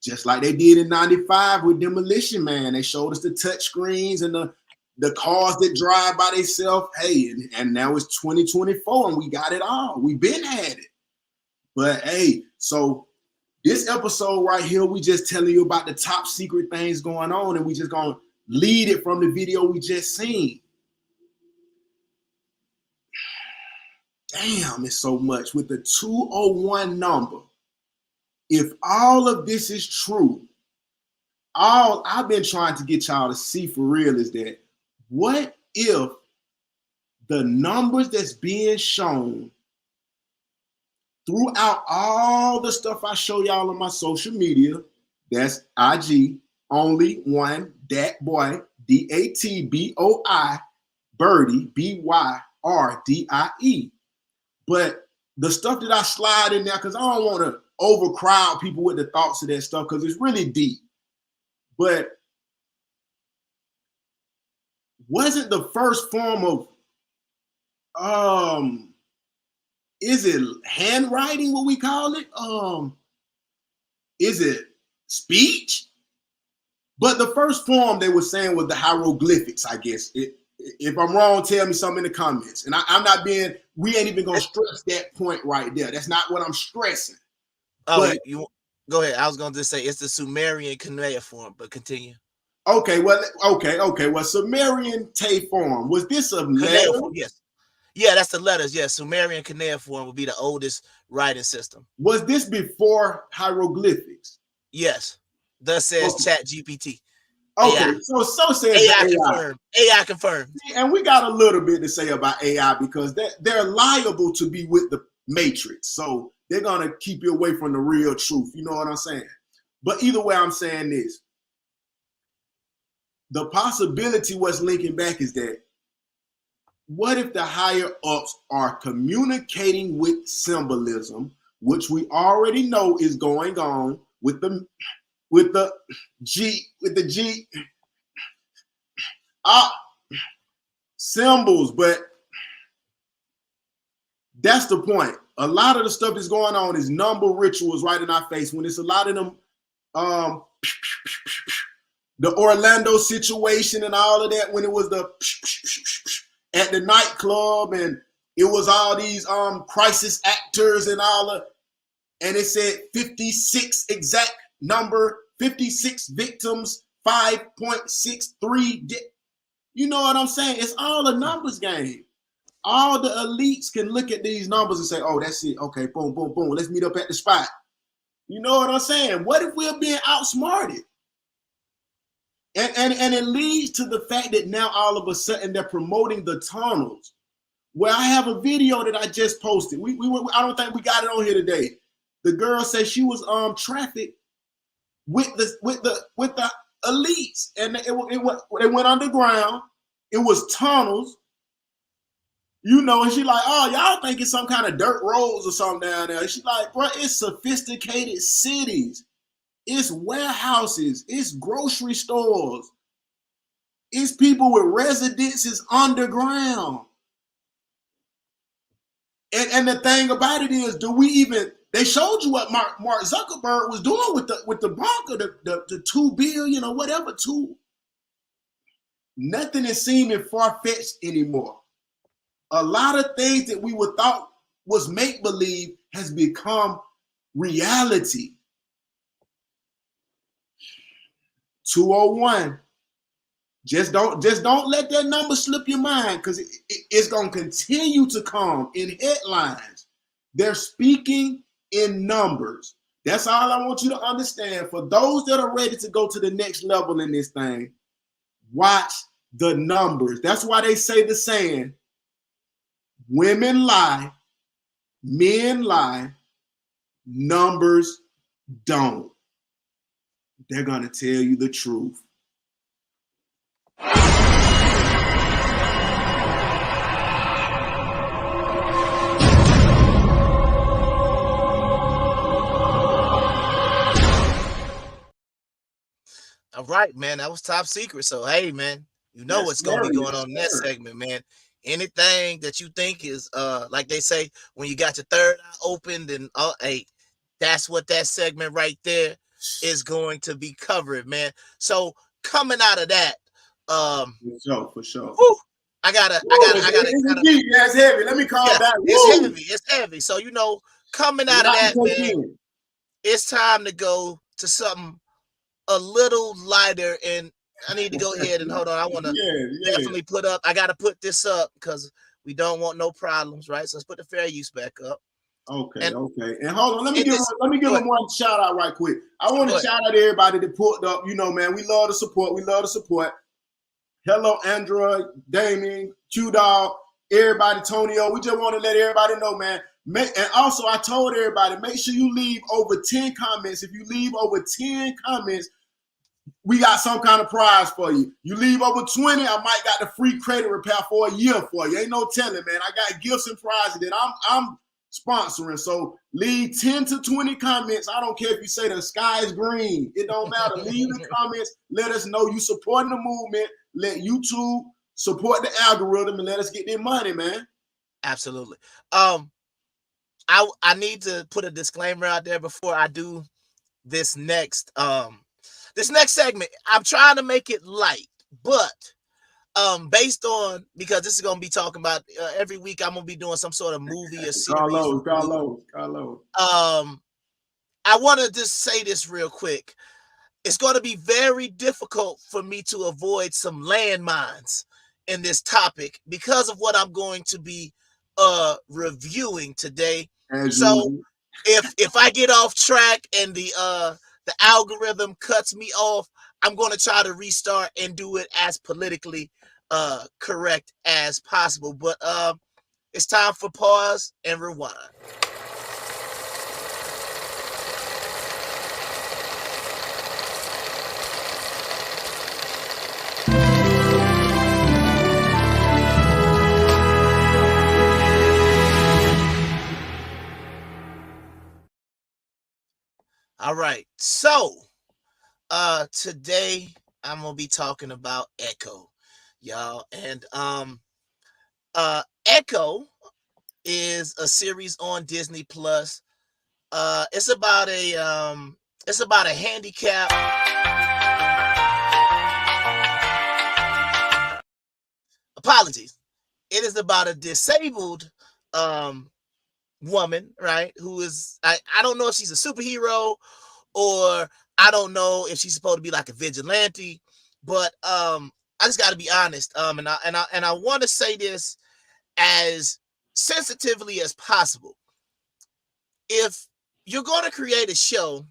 just like they did in 95 with Demolition Man. They showed us the touch screens and the cars that drive by themselves. Hey, and now it's 2024 and we got it all. We been had it. But hey, so this episode right here, we just telling you about the top secret things going on, and we just gonna lead it from the video we just seen. Damn, it's so much with the 201 number. If all of this is true, all I've been trying to get y'all to see for real is that what if the numbers that's being shown throughout all the stuff I show y'all on my social media, that's IG, only one, dat boy, DATBOI, Birdie, BYRDIE. But the stuff that I slide in there, because I don't want to overcrowd people with the thoughts of that stuff, because it's really deep. But wasn't the first form of is it handwriting, what we call it? Is it speech? But the first form they were saying was the hieroglyphics, I guess. If I'm wrong, tell me something in the comments. And I'm not being, we ain't even gonna stress that point right there. That's not what I'm stressing. Oh, but, you go ahead. I was gonna just say it's the Sumerian cuneiform, but continue. Okay, well, Sumerian cuneiform, was this a letter? Yes. Yeah, that's the letters. Yes, Sumerian cuneiform would be the oldest writing system. Was this before hieroglyphics? Yes. Thus says Chat GPT. Okay, AI. so says AI confirmed. AI confirmed. And we got a little bit to say about AI because they're liable to be with the matrix. So they're gonna keep you away from the real truth. You know what I'm saying? But either way, I'm saying this. The possibility what's linking back is that what if the higher ups are communicating with symbolism, which we already know is going on with the G symbols, but that's the point. A lot of the stuff that's going on is number rituals right in our face. When it's a lot of them, the Orlando situation and all of that, when it was the at the nightclub and it was all these crisis actors and all of, and it said 56 exact number, 56 victims, 5.63. You know what I'm saying? It's all a numbers game. All the elites can look at these numbers and say, oh, that's it. Okay, boom, boom, boom. Let's meet up at the spot. You know what I'm saying? What if we're being outsmarted? And it leads to the fact that now all of a sudden they're promoting the tunnels. Well, I have a video that I just posted. I don't think we got it on here today. The girl said she was trafficked with the elites, and it went underground. It was tunnels, you know. And she like, oh, y'all think it's some kind of dirt roads or something down there. And she like, bro, it's sophisticated cities. It's warehouses. It's grocery stores. It's people with residences underground. And the thing about it is, they showed you what Mark Zuckerberg was doing with the bunker, the 2 billion or whatever, nothing is seeming far-fetched anymore. A lot of things that we would thought was make-believe has become reality. 201. Just don't let that number slip your mind, because it's going to continue to come in headlines. They're speaking in numbers. That's all I want you to understand. For those that are ready to go to the next level in this thing, watch the numbers. That's why they say the saying, women lie, men lie, numbers don't. They're going to tell you the truth. All right, man. That was top secret. So, hey, man, you know what's going to be going on in that segment, man. Anything that you think is, like they say, when you got your third eye open, then, hey, that's what that segment right there is going to be covered, man. So, coming out of that, for sure. Whew, I gotta. It's heavy. Let me calm down. It's heavy. So, coming out of that, man, it's time to go to something a little lighter, and I need to go ahead and hold on. I want to definitely I got to put this up because we don't want no problems, right? So let's put the fair use back up. Okay. And hold on, let me give them one shout out right quick. I want to shout out everybody that pulled up. Man, we love the support. Hello, Android, Damien, Q-Dog, everybody, Tonio. We just want to let everybody know, man. And also, I told everybody, make sure you leave over 10 comments. If you leave over 10 comments, we got some kind of prize for you. You leave over 20, I might got the free credit repair for a year for you. Ain't no telling, man. I got gifts and prizes that I'm sponsoring. So leave 10 to 20 comments. I don't care if you say the sky is green. It don't matter. Leave the comments. Let us know you supporting the movement. Let YouTube support the algorithm and let us get their money, man. Absolutely. I need to put a disclaimer out there before I do this next segment. I'm trying to make it light, but based on, because this is going to be talking about every week I'm going to be doing some sort of movie or series. Carlos. I want to just say this real quick. It's going to be very difficult for me to avoid some landmines in this topic because of what I'm going to be reviewing today. So if I get off track and the algorithm cuts me off, I'm going to try to restart and do it as politically correct as possible. But it's time for pause and rewind. All right, so today I'm gonna be talking about Echo, y'all, and Echo is a series on Disney Plus. It's about a handicap. Apologies. It is about a disabled woman, right? Who is I don't know if she's a superhero or I don't know if she's supposed to be like a vigilante, but I just got to be honest. And I want to say this as sensitively as possible. If you're going to create a show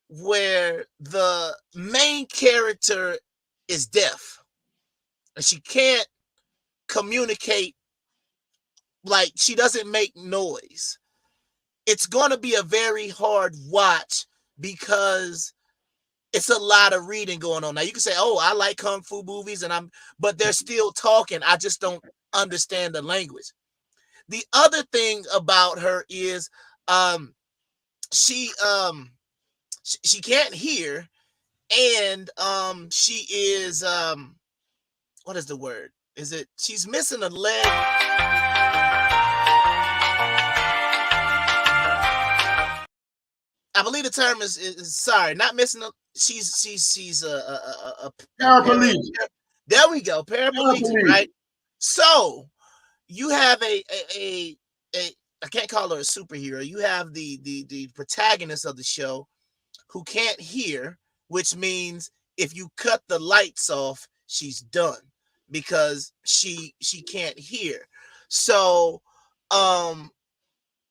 where the main character is deaf and she can't communicate, like she doesn't make noise, it's going to be a very hard watch because it's a lot of reading going on. Now you can say, "Oh, I like kung fu movies," but they're still talking. I just don't understand the language. The other thing about her is, she she can't hear, and she is what is the word? Is it she's missing a leg? I believe the term is sorry, not missing a. She's a Paraplegic. there we go, paraplegic, right? So you have a I can't call her a superhero. You have the protagonist of the show who can't hear, which means if you cut the lights off, she's done because she can't hear. So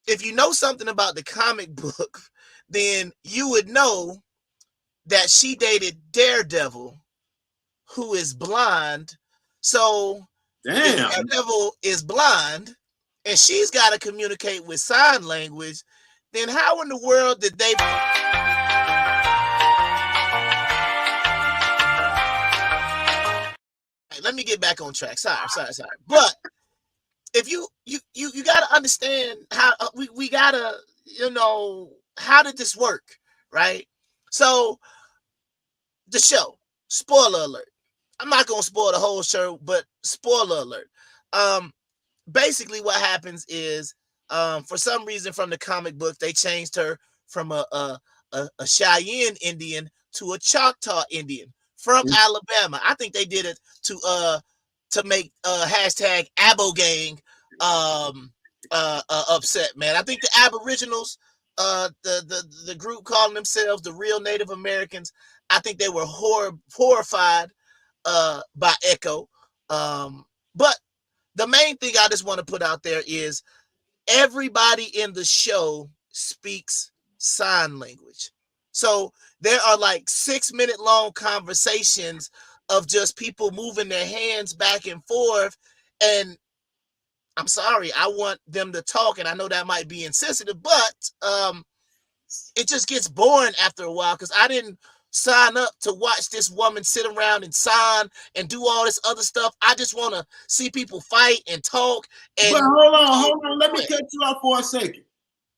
if you know something about the comic book, then you would know that she dated Daredevil, who is blind. So if Daredevil is blind and she's got to communicate with sign language, then how in the world did they? Let me get back on track. Sorry. But if you got to understand how we got to, how did this work, right? So the show, spoiler alert. I'm not going to spoil the whole show, but spoiler alert. Basically what happens is, for some reason from the comic book, they changed her from a Cheyenne Indian to a Choctaw Indian from Alabama. I think they did it to make hashtag Abogang upset, man. I think the Aboriginals, the group calling themselves the real Native Americans, I think they were horrified by Echo. But the main thing I just want to put out there is everybody in the show speaks sign language. So there are like 6-minute long conversations of just people moving their hands back and forth. And I'm sorry, I want them to talk. And I know that might be insensitive, but it just gets boring after a while because I didn't sign up to watch this woman sit around and sign and do all this other stuff. I just want to see people fight and talk. And but hold on. Let me cut you off for a second.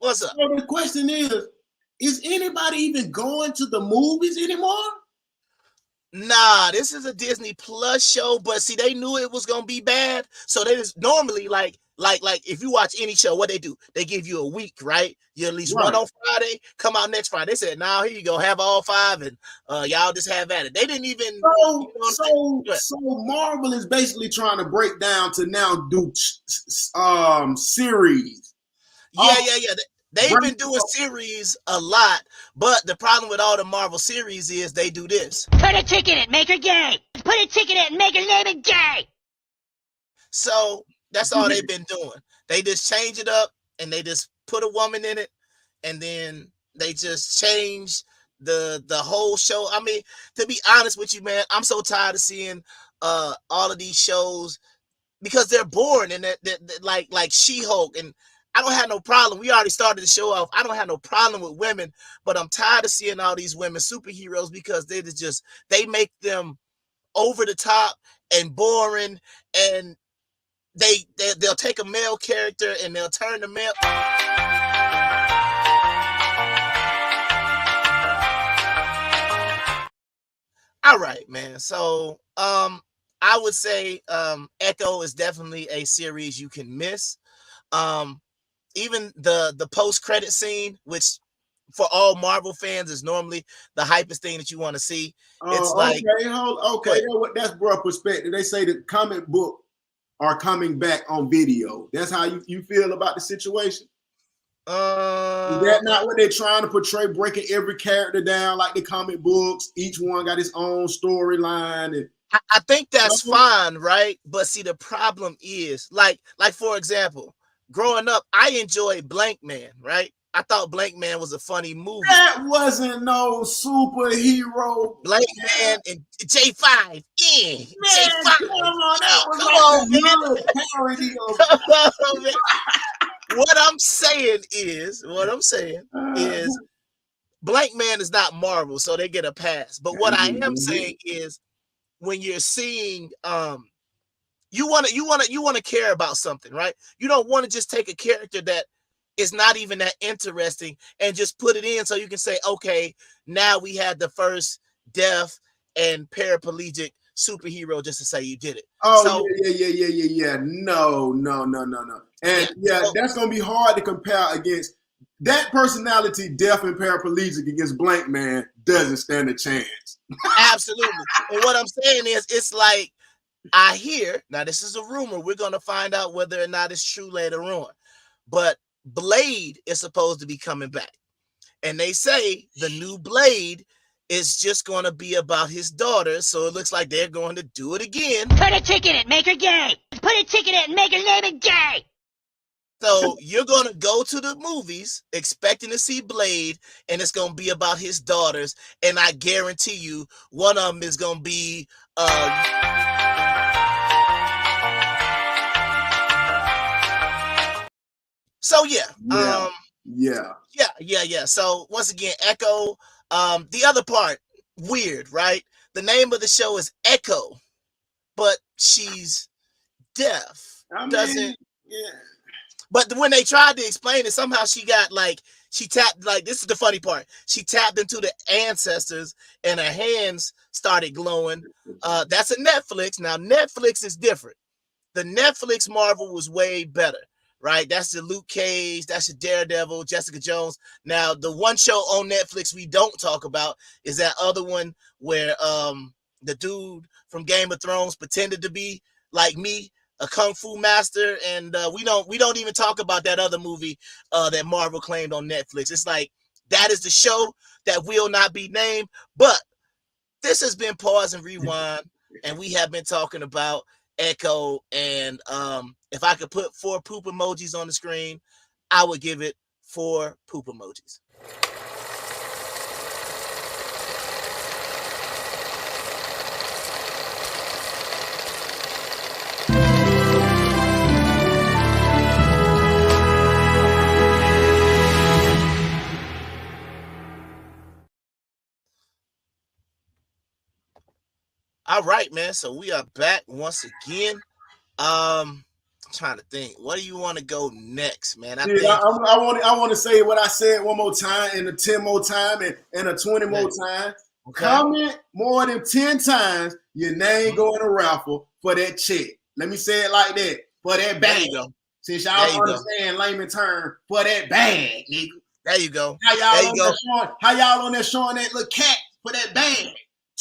What's up? So the question is anybody even going to the movies anymore? Nah, this is a Disney Plus show, but see, they knew it was gonna be bad, so they just normally like if you watch any show, what they do, they give you a week, right? You at least one on Friday, come out next Friday. They said, "Now here you go, have all 5, and y'all just have at it." They didn't even. So Marvel is basically trying to break down to now do series. Yeah. They've been doing series a lot, but the problem with all the Marvel series is they do this. Put a chick in it, make her gay. Put a chick in it and make her name it gay. So that's all they've been doing. They just change it up and they just put a woman in it, and then they just change the whole show. I mean, to be honest with you, man, I'm so tired of seeing all of these shows because they're boring and that like She-Hulk, and I don't have no problem. We already started the show off. I don't have no problem with women, but I'm tired of seeing all these women superheroes because they make them over the top and boring, and they'll take a male character and they'll turn the male. All right, man. So I would say Echo is definitely a series you can miss. Even the post-credit scene, which for all Marvel fans is normally the hypest thing that you want to see. It's that's broad perspective. They say the comic book are coming back on video. That's how you feel about the situation? Is that not what they're trying to portray, breaking every character down like the comic books? Each one got its own storyline. And I think that's fine, right? But see, the problem is, like for example, growing up, I enjoyed Blank Man, right? I thought Blank Man was a funny movie. That wasn't no superhero. Blank Man and J5. Yeah, J5. Come on, man. What I'm saying is Blank Man is not Marvel, so they get a pass. But what I am saying is when you're seeing you want to care about something, right? You don't want to just take a character that is not even that interesting, and just put it in so you can say, okay, now we had the first deaf and paraplegic superhero, just to say you did it. Oh, so, yeah. No. And so, that's gonna be hard to compare against that personality, deaf and paraplegic, against Blank Man doesn't stand a chance. absolutely. And what I'm saying is, it's like, I hear, now this is a rumor, we're gonna find out whether or not it's true later on, but Blade is supposed to be coming back. And they say the new Blade is just going to be about his daughter. So it looks like they're going to do it again. Put a ticket in, make her gay. Put a ticket in, make her name it gay. So you're going to go to the movies expecting to see Blade, and it's going to be about his daughters. And I guarantee you, one of them is going to be so yeah. So once again, Echo. The other part, weird, right? The name of the show is Echo, but she's deaf. But when they tried to explain it, somehow she tapped, this is the funny part. She tapped into the ancestors and her hands started glowing. That's a Netflix. Now, Netflix is different. The Netflix Marvel was way better, right? That's the Luke Cage, that's the Daredevil, Jessica Jones. Now, the one show on Netflix we don't talk about is that other one where the dude from Game of Thrones pretended to be like me, a kung fu master, and we don't even talk about that other movie that Marvel claimed on Netflix. It's like, that is the show that will not be named. But this has been Pause and Rewind, and we have been talking about Echo, and if I could put 4 poop emojis on the screen, I would give it 4 poop emojis. All right, man. So we are back once again. I'm trying to think. What do you want to go next, man? I want to say what I said one more time, and a 10 more time, and a 20 more time. Okay. Comment more than 10 times. Your name go in a raffle for that check. Let me say it like that. For that bag. Since y'all understand layman term, for that bag, nigga. There you go. How y'all on there showing that little cat for that bag?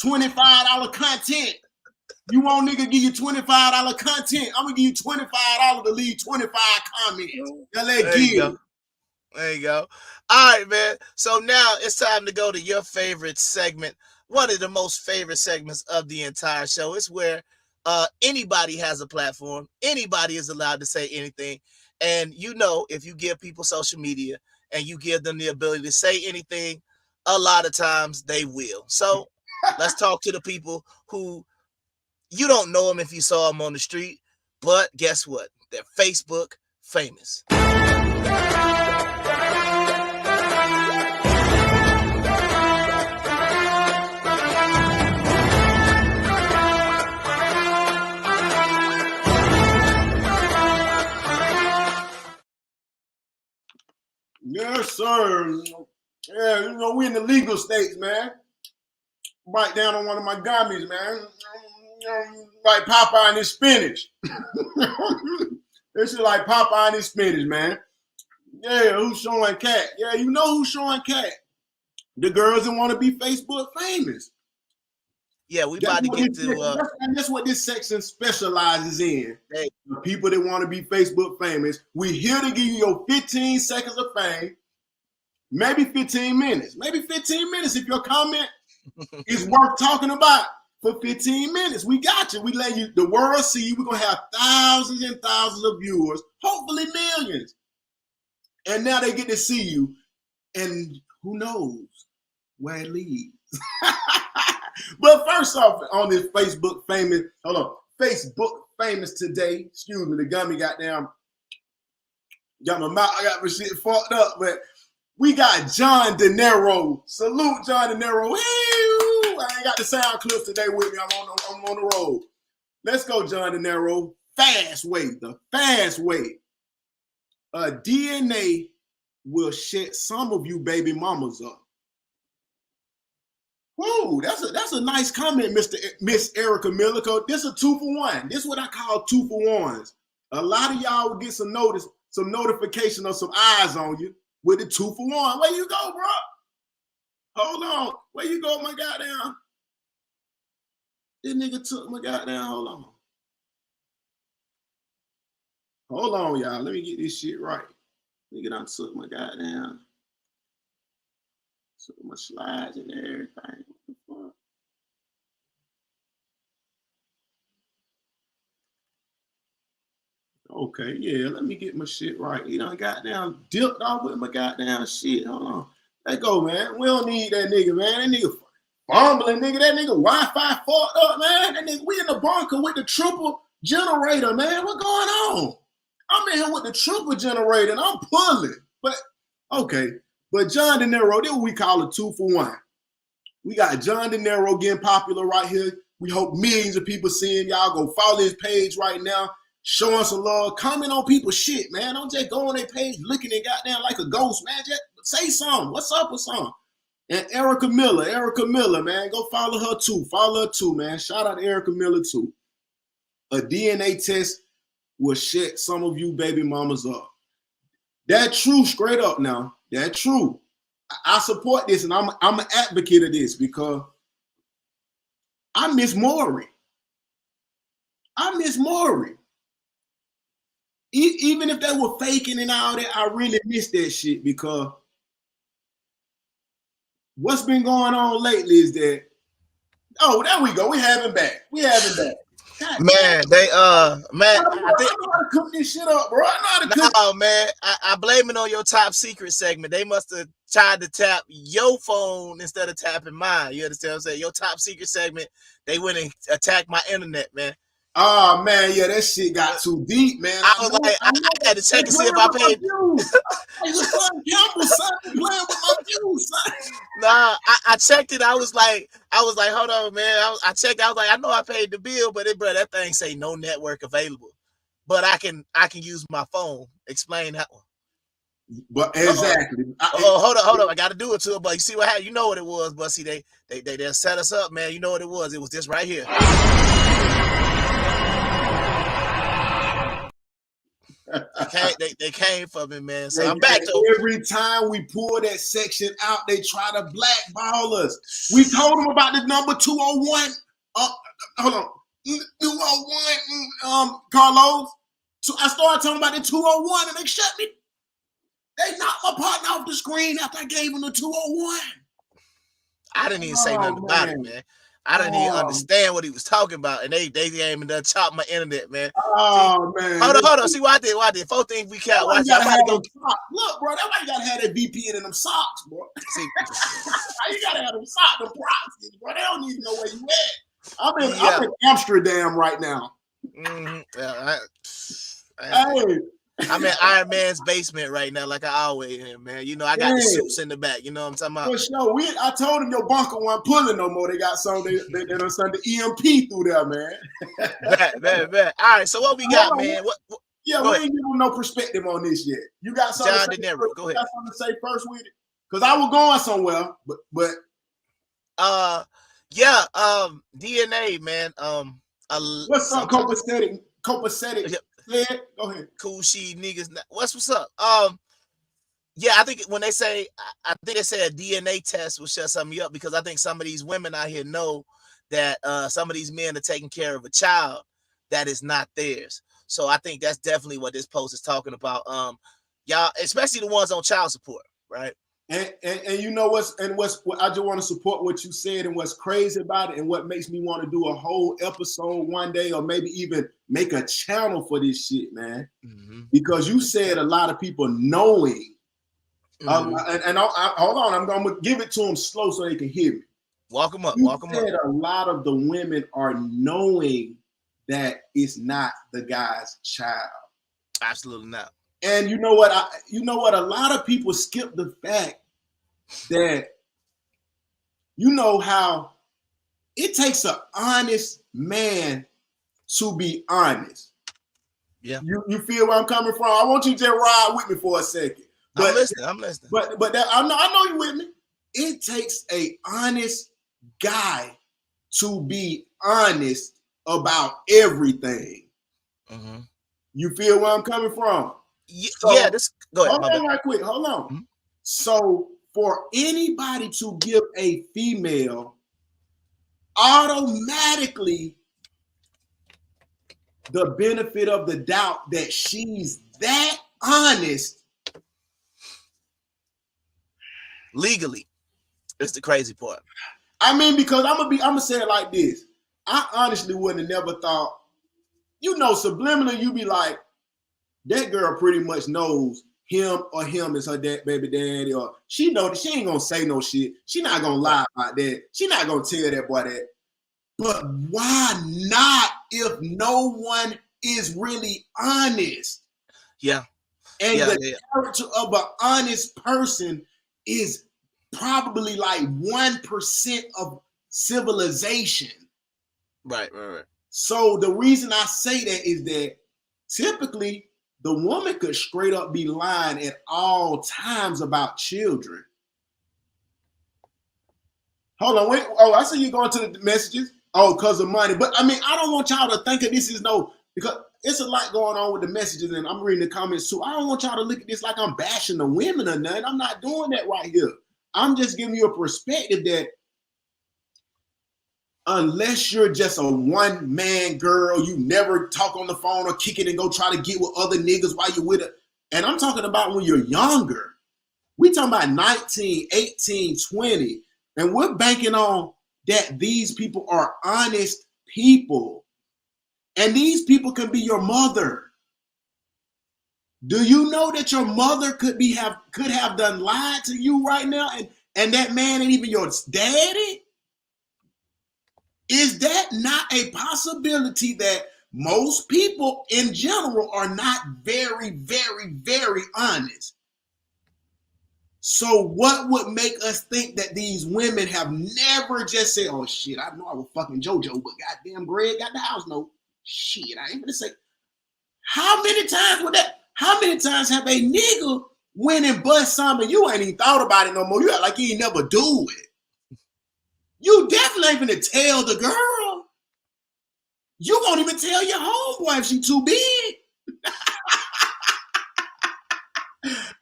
$25 content. You want nigga give you $25 content? I'm gonna give you $25 to leave 25 comments. There you go. All right, man. So now it's time to go to your favorite segment. One of the most favorite segments of the entire show. It's where anybody has a platform. Anybody is allowed to say anything. And if you give people social media and you give them the ability to say anything, a lot of times they will. So let's talk to the people who, you don't know them if you saw them on the street, but guess what? They're Facebook famous. Yes, sir. Yeah, we in the legal states, man. Bite down on one of my gummies, man. Like Popeye and his spinach. This is like Popeye and his spinach, man. Yeah, who's showing cat? Yeah, you know who's showing cat. The girls that want to be Facebook famous. Yeah, we about to get to... That's what this section specializes in. Hey. The people that want to be Facebook famous. We're here to give you your 15 seconds of fame. Maybe 15 minutes. Maybe 15 minutes if your comment is worth talking about. For 15 minutes, we got you. We let you, the world see you. We're going to have thousands and thousands of viewers, hopefully millions. And now they get to see you. And who knows where it leads. But first off, on this Facebook famous today. Excuse me, the gummy got my mouth, I got my shit fucked up. But we got John De Niro. Salute John De Niro. I ain't got the sound clips today with me. I'm on the road. Let's go, John De Niro. The fast way. A DNA will shut some of you baby mamas up. Whoa, that's a nice comment, Miss Erica Miller. This is a 2-for-1. This is what I call 2-for-1s. A lot of y'all will get some notification of some eyes on you with the 2-for-1. Where you go, bro? Hold on. Where you go, my goddamn? This nigga took my goddamn. Hold on. Hold on, y'all. Let me get this shit right. Nigga done took my goddamn. Took my slides and everything. What the fuck? Okay, yeah, let me get my shit right. You done goddamn dipped off with my goddamn shit. Hold on. Let go, man. We don't need that nigga, man. That nigga fumbling, nigga. That nigga Wi-Fi fucked up, man. That nigga, we in the bunker with the triple generator, man. What going on? I'm in here with the triple generator and I'm pulling. But, okay. But John De Niro, this is what we call a 2-for-1. We got John De Niro getting popular right here. We hope millions of people seeing y'all. Go follow his page right now. Showing some love. Comment on people's shit, man. Don't just go on their page looking at goddamn like a ghost, man. Just say something. What's up with something? And Erica Miller, man. Go follow her too. Follow her too, man. Shout out to Erica Miller too. A DNA test will shut some of you baby mamas up. That true, straight up now. That true. I support this, and I'm an advocate of this because I miss Maury. Even if they were faking and all that, I really miss that shit because what's been going on lately is that, oh, there we go. We have him back. God, man, they man, I know how to cook this shit up, bro. I know how to cook. No, man, I blame it on your top secret segment. They must have tried to tap your phone instead of tapping mine. You understand what I'm saying? Your top secret segment, they went and attacked my internet, man. Oh man, yeah, that shit got too deep, man. I had to check and see if I paid. Nah, I checked it. I was like, hold on, man. I checked. I was like, I know I paid the bill, but that thing say no network available. But I can use my phone. Explain that one. But exactly. Hold on. I got to do it to it. But you see what happened? You know what it was. But see, they set us up, man. You know what it was? It was this right here. They came for me, man. So I'm back to every time we pull that section out, they try to blackball us. We told them about the number 201. Hold on. 201, Carlos. So I started talking about the 201 and they shut me. They knocked my partner off the screen after I gave him the 201. I didn't even say nothing about it, man. I didn't even understand what he was talking about, and they came and done chopped my internet, man. Oh man! Hold on. See what I did? 4 things we can't watch. Look, bro, that's why you gotta have that VPN in them socks, bro. See, you gotta have them socks, them proxies, bro. They don't even know where you at. I'm in Amsterdam right now. Mm-hmm. Yeah, I'm in Iron Man's basement right now, like I always am, man. You know, I got the suits in the back. You know what I'm talking about? For sure. I told him your bunker wasn't pulling no more. They got some. They done send the EMP through there, man. Bad. All right. So what we got, man? What we ain't giving no perspective on this yet. You got something? John De Niro. Go ahead. You got something to say first with it? Because I was going somewhere, but DNA, man. What's up, copacetic? Yeah, go ahead. Cool shit niggas. What's up? Yeah, I think when they say, I think they say a DNA test will shut something up because I think some of these women out here know that some of these men are taking care of a child that is not theirs. So I think that's definitely what this post is talking about. Y'all, especially the ones on child support, right? And you know what's I just want to support what you said, and what's crazy about it, and what makes me want to do a whole episode one day, or maybe even make a channel for this shit, man. Mm-hmm. Because you said a lot of people knowing. Mm-hmm. Hold on, I'm gonna give it to them slow so they can hear me. Walk them up. You said a lot of the women are knowing that it's not the guy's child. Absolutely not. And you know what? A lot of people skip the fact that you know how it takes an honest man to be honest. Yeah. You feel where I'm coming from? I want you to just ride with me for a second. I'm listening. But that, I know you with me. It takes a honest guy to be honest about everything. Mm-hmm. You feel where I'm coming from? Go ahead. Hold on right quick. Hold on. Mm-hmm. So for anybody to give a female automatically the benefit of the doubt that she's that honest legally, it's the crazy part. I mean, because I'm gonna say it like this. I honestly wouldn't have never thought, subliminally, you be like, that girl pretty much knows him is her baby daddy, or she know that she ain't gonna say no shit. She not gonna lie about that. She not gonna tell that boy that. But why not if no one is really honest? Yeah. And the character of an honest person is probably like 1% of civilization. Right. So the reason I say that is that typically the woman could straight up be lying at all times about children. Hold on, wait. Oh, I see you going to the messages. Oh, because of money. But I mean, I don't want y'all to think of this as because it's a lot going on with the messages, and I'm reading the comments too. I don't want y'all to look at this like I'm bashing the women or nothing. I'm not doing that right here. I'm just giving you a perspective that unless you're just a one-man girl, you never talk on the phone or kick it and go try to get with other niggas while you're with it. And I'm talking about when you're younger. We talking about 19, 18, 20. And we're banking on that these people are honest people. And these people can be your mother. Do you know that your mother could have done lied to you right now, and that man ain't even your daddy? Is that not a possibility that most people in general are not very, very, very honest? So what would make us think that these women have never just said, oh shit, I know I was fucking JoJo, but goddamn Greg got the house note. Shit, I ain't gonna say. How many times have a nigga went and bust something? You ain't even thought about it no more. You act like you ain't never do it. You definitely ain't gonna tell the girl. You won't even tell your homeboy if she too big.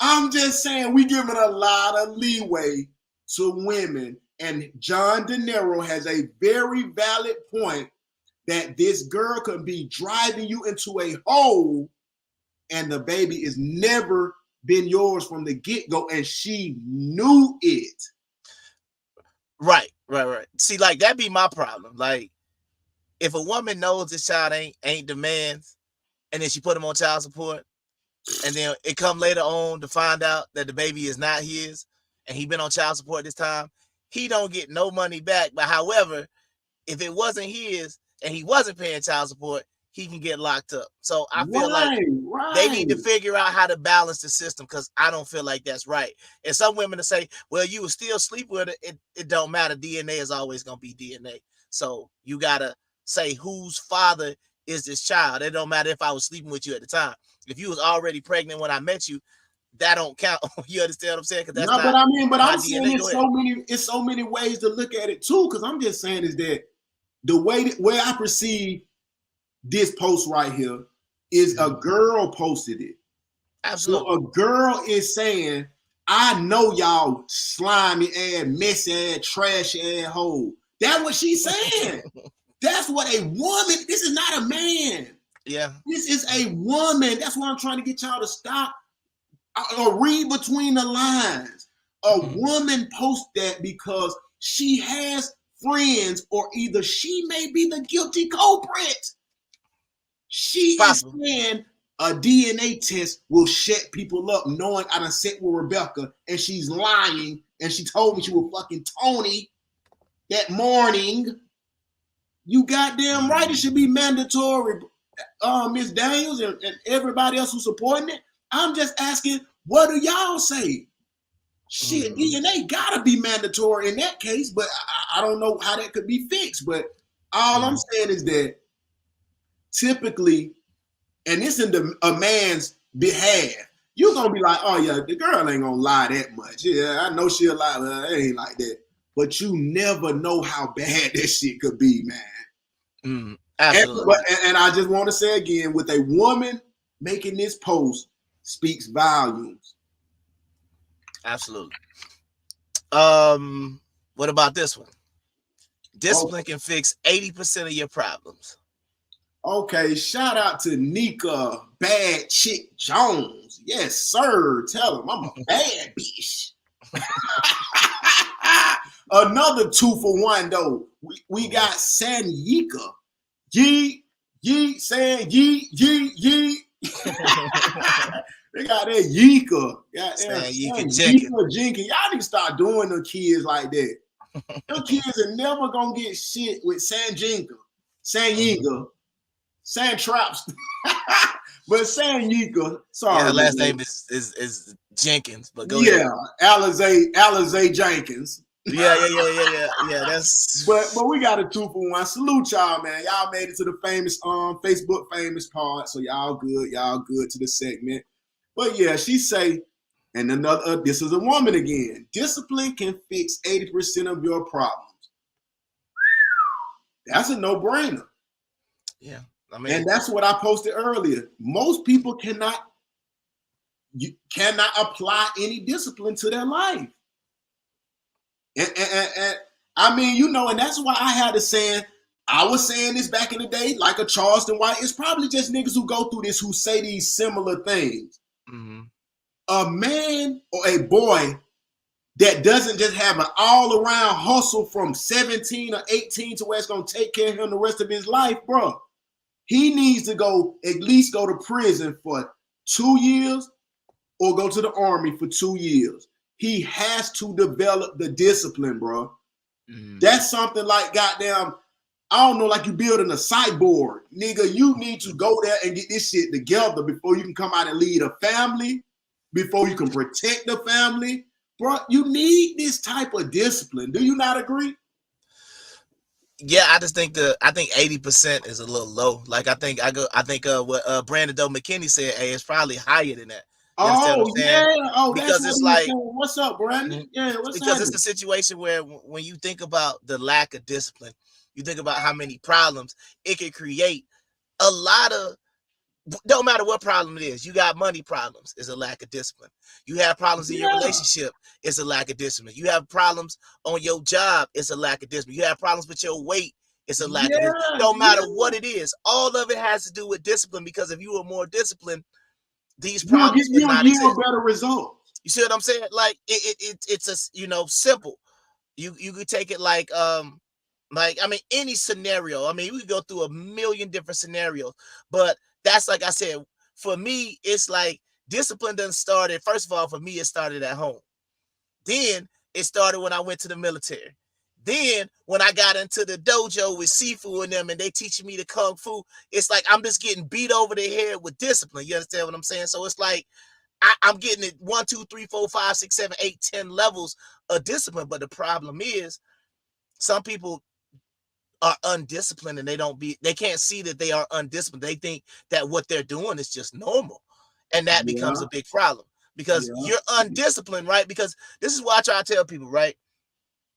I'm just saying we giving a lot of leeway to women. And John De Niro has a very valid point that this girl could be driving you into a hole and the baby has never been yours from the get-go and she knew it. Right. See, like that be my problem. Like if a woman knows this child ain't the man's and then she put him on child support and then it come later on to find out that the baby is not his and he been on child support this time, he don't get no money back. But however, if it wasn't his and he wasn't paying child support, he can get locked up. So I feel like they need to figure out how to balance the system because I don't feel like that's right. And some women to say, well, you will still sleep with it. It don't matter. DNA is always going to be DNA. So you got to say whose father is this child. It don't matter if I was sleeping with you at the time. If you was already pregnant when I met you, that don't count. You understand what I'm saying? Because that's not. But I'm saying it's so many ways to look at it too. Because I'm just saying is that the way I perceive this post right here is a girl posted it. Absolutely. So a girl is saying, I know y'all slimy ass, messy ass, trash ass hole. That's what she's saying. That's what a woman, this is not a man. Yeah. This is a woman. That's why I'm trying to get y'all to stop or read between the lines. A woman posts that because she has friends or either she may be the guilty culprit. She is saying a DNA test will shut people up knowing I done sat with Rebecca and she's lying and she told me she was fucking Tony that morning. You goddamn right it should be mandatory, Miss Daniels and everybody else who's supporting it. I'm just asking, what do y'all say? Shit, DNA gotta be mandatory in that case, but I don't know how that could be fixed. But all I'm saying is that typically, and this in a man's behalf, you're gonna be like, oh yeah, the girl ain't gonna lie that much. Yeah, I know she'll lie, but it ain't like that. But you never know how bad that shit could be, man. Absolutely. And I just want to say again, with a woman making this post speaks volumes. Absolutely. What about this one? Discipline can fix 80% of your problems. Okay, shout out to Nika Bad Chick Jones. Yes, sir. Tell him I'm a bad bitch. Another 2 for 1 though. We got Sanyika. Yee, saying yee. They got that Yika. Yika Jenkins. Y'all need to start doing the kids like that. Your kids are never gonna get shit with Sanyika, Traps. But Sanyika, sorry. Yeah, her last name is Jenkins, but go ahead. Alizé Jenkins. Yeah. That's but we got a 2 for 1. Salute y'all, man. Y'all made it to the famous Facebook famous part. So y'all good to the segment. But yeah, she say, and another this is a woman again. Discipline can fix 80% of your problems. That's a no-brainer. Yeah. And that's what I posted earlier. Most people cannot apply any discipline to their life. And I mean, and that's why I had to say, I was saying this back in the day, like a Charleston White. It's probably just niggas who go through this who say these similar things. Mm-hmm. A man or a boy that doesn't just have an all-around hustle from 17 or 18 to where it's going to take care of him the rest of his life, bro. He needs to at least go to prison for 2 years or go to the army for 2 years. He has to develop the discipline, bro. Mm. That's something like goddamn, I don't know, like you building a cyborg. Nigga, you need to go there and get this shit together before you can come out and lead a family, before you can protect the family. Bro, you need this type of discipline. Do you not agree? Yeah, I think 80% is a little low. Like I think what Brandon Doe McKinney said, hey, it's probably higher than that. Because it's like, what's up, Brandon? Yeah, because happening? It's a situation where when you think about the lack of discipline, you think about how many problems it can create. A lot of, don't matter what problem it is, you got money problems, is a lack of discipline. You have problems in your relationship, it's a lack of discipline. You have problems on your job, it's a lack of discipline. You have problems with your weight, it's a lack of discipline. Don't matter what it is, all of it has to do with discipline, because if you were more disciplined, these problems would not exist. A better result. You see what I'm saying? Like it's a simple. You could take it like any scenario. I mean, we could go through a million different scenarios, but that's, like I said, for me, it's like discipline doesn't start. First of all, for me, it started at home. Then it started when I went to the military. Then when I got into the dojo with Sifu and them, and they teaching me the kung fu, it's like I'm just getting beat over the head with discipline. You understand what I'm saying? So it's like I'm getting it 1, 2, 3, 4, 5, 6, 7, 8, 10 levels of discipline. But the problem is, some people are undisciplined and they can't see that they are undisciplined. They think that what they're doing is just normal, and that becomes a big problem because you're undisciplined, right? Because this is what I try to tell people, right?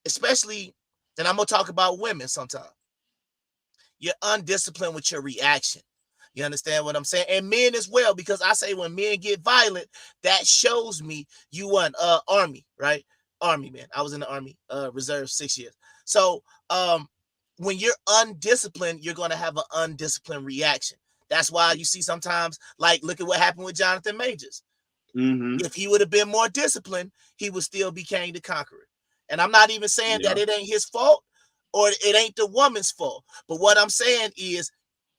Especially, and I'm gonna talk about women sometimes. You're undisciplined with your reaction. You understand what I'm saying? And men as well, because I say when men get violent, that shows me you want Army, right? Army, man. I was in the Army, reserve 6 years. So when you're undisciplined, you're gonna have an undisciplined reaction. That's why you see sometimes, like, look at what happened with Jonathan Majors. Mm-hmm. If he would have been more disciplined, he would still be King the Conqueror. And I'm not even saying that it ain't his fault or it ain't the woman's fault. But what I'm saying is,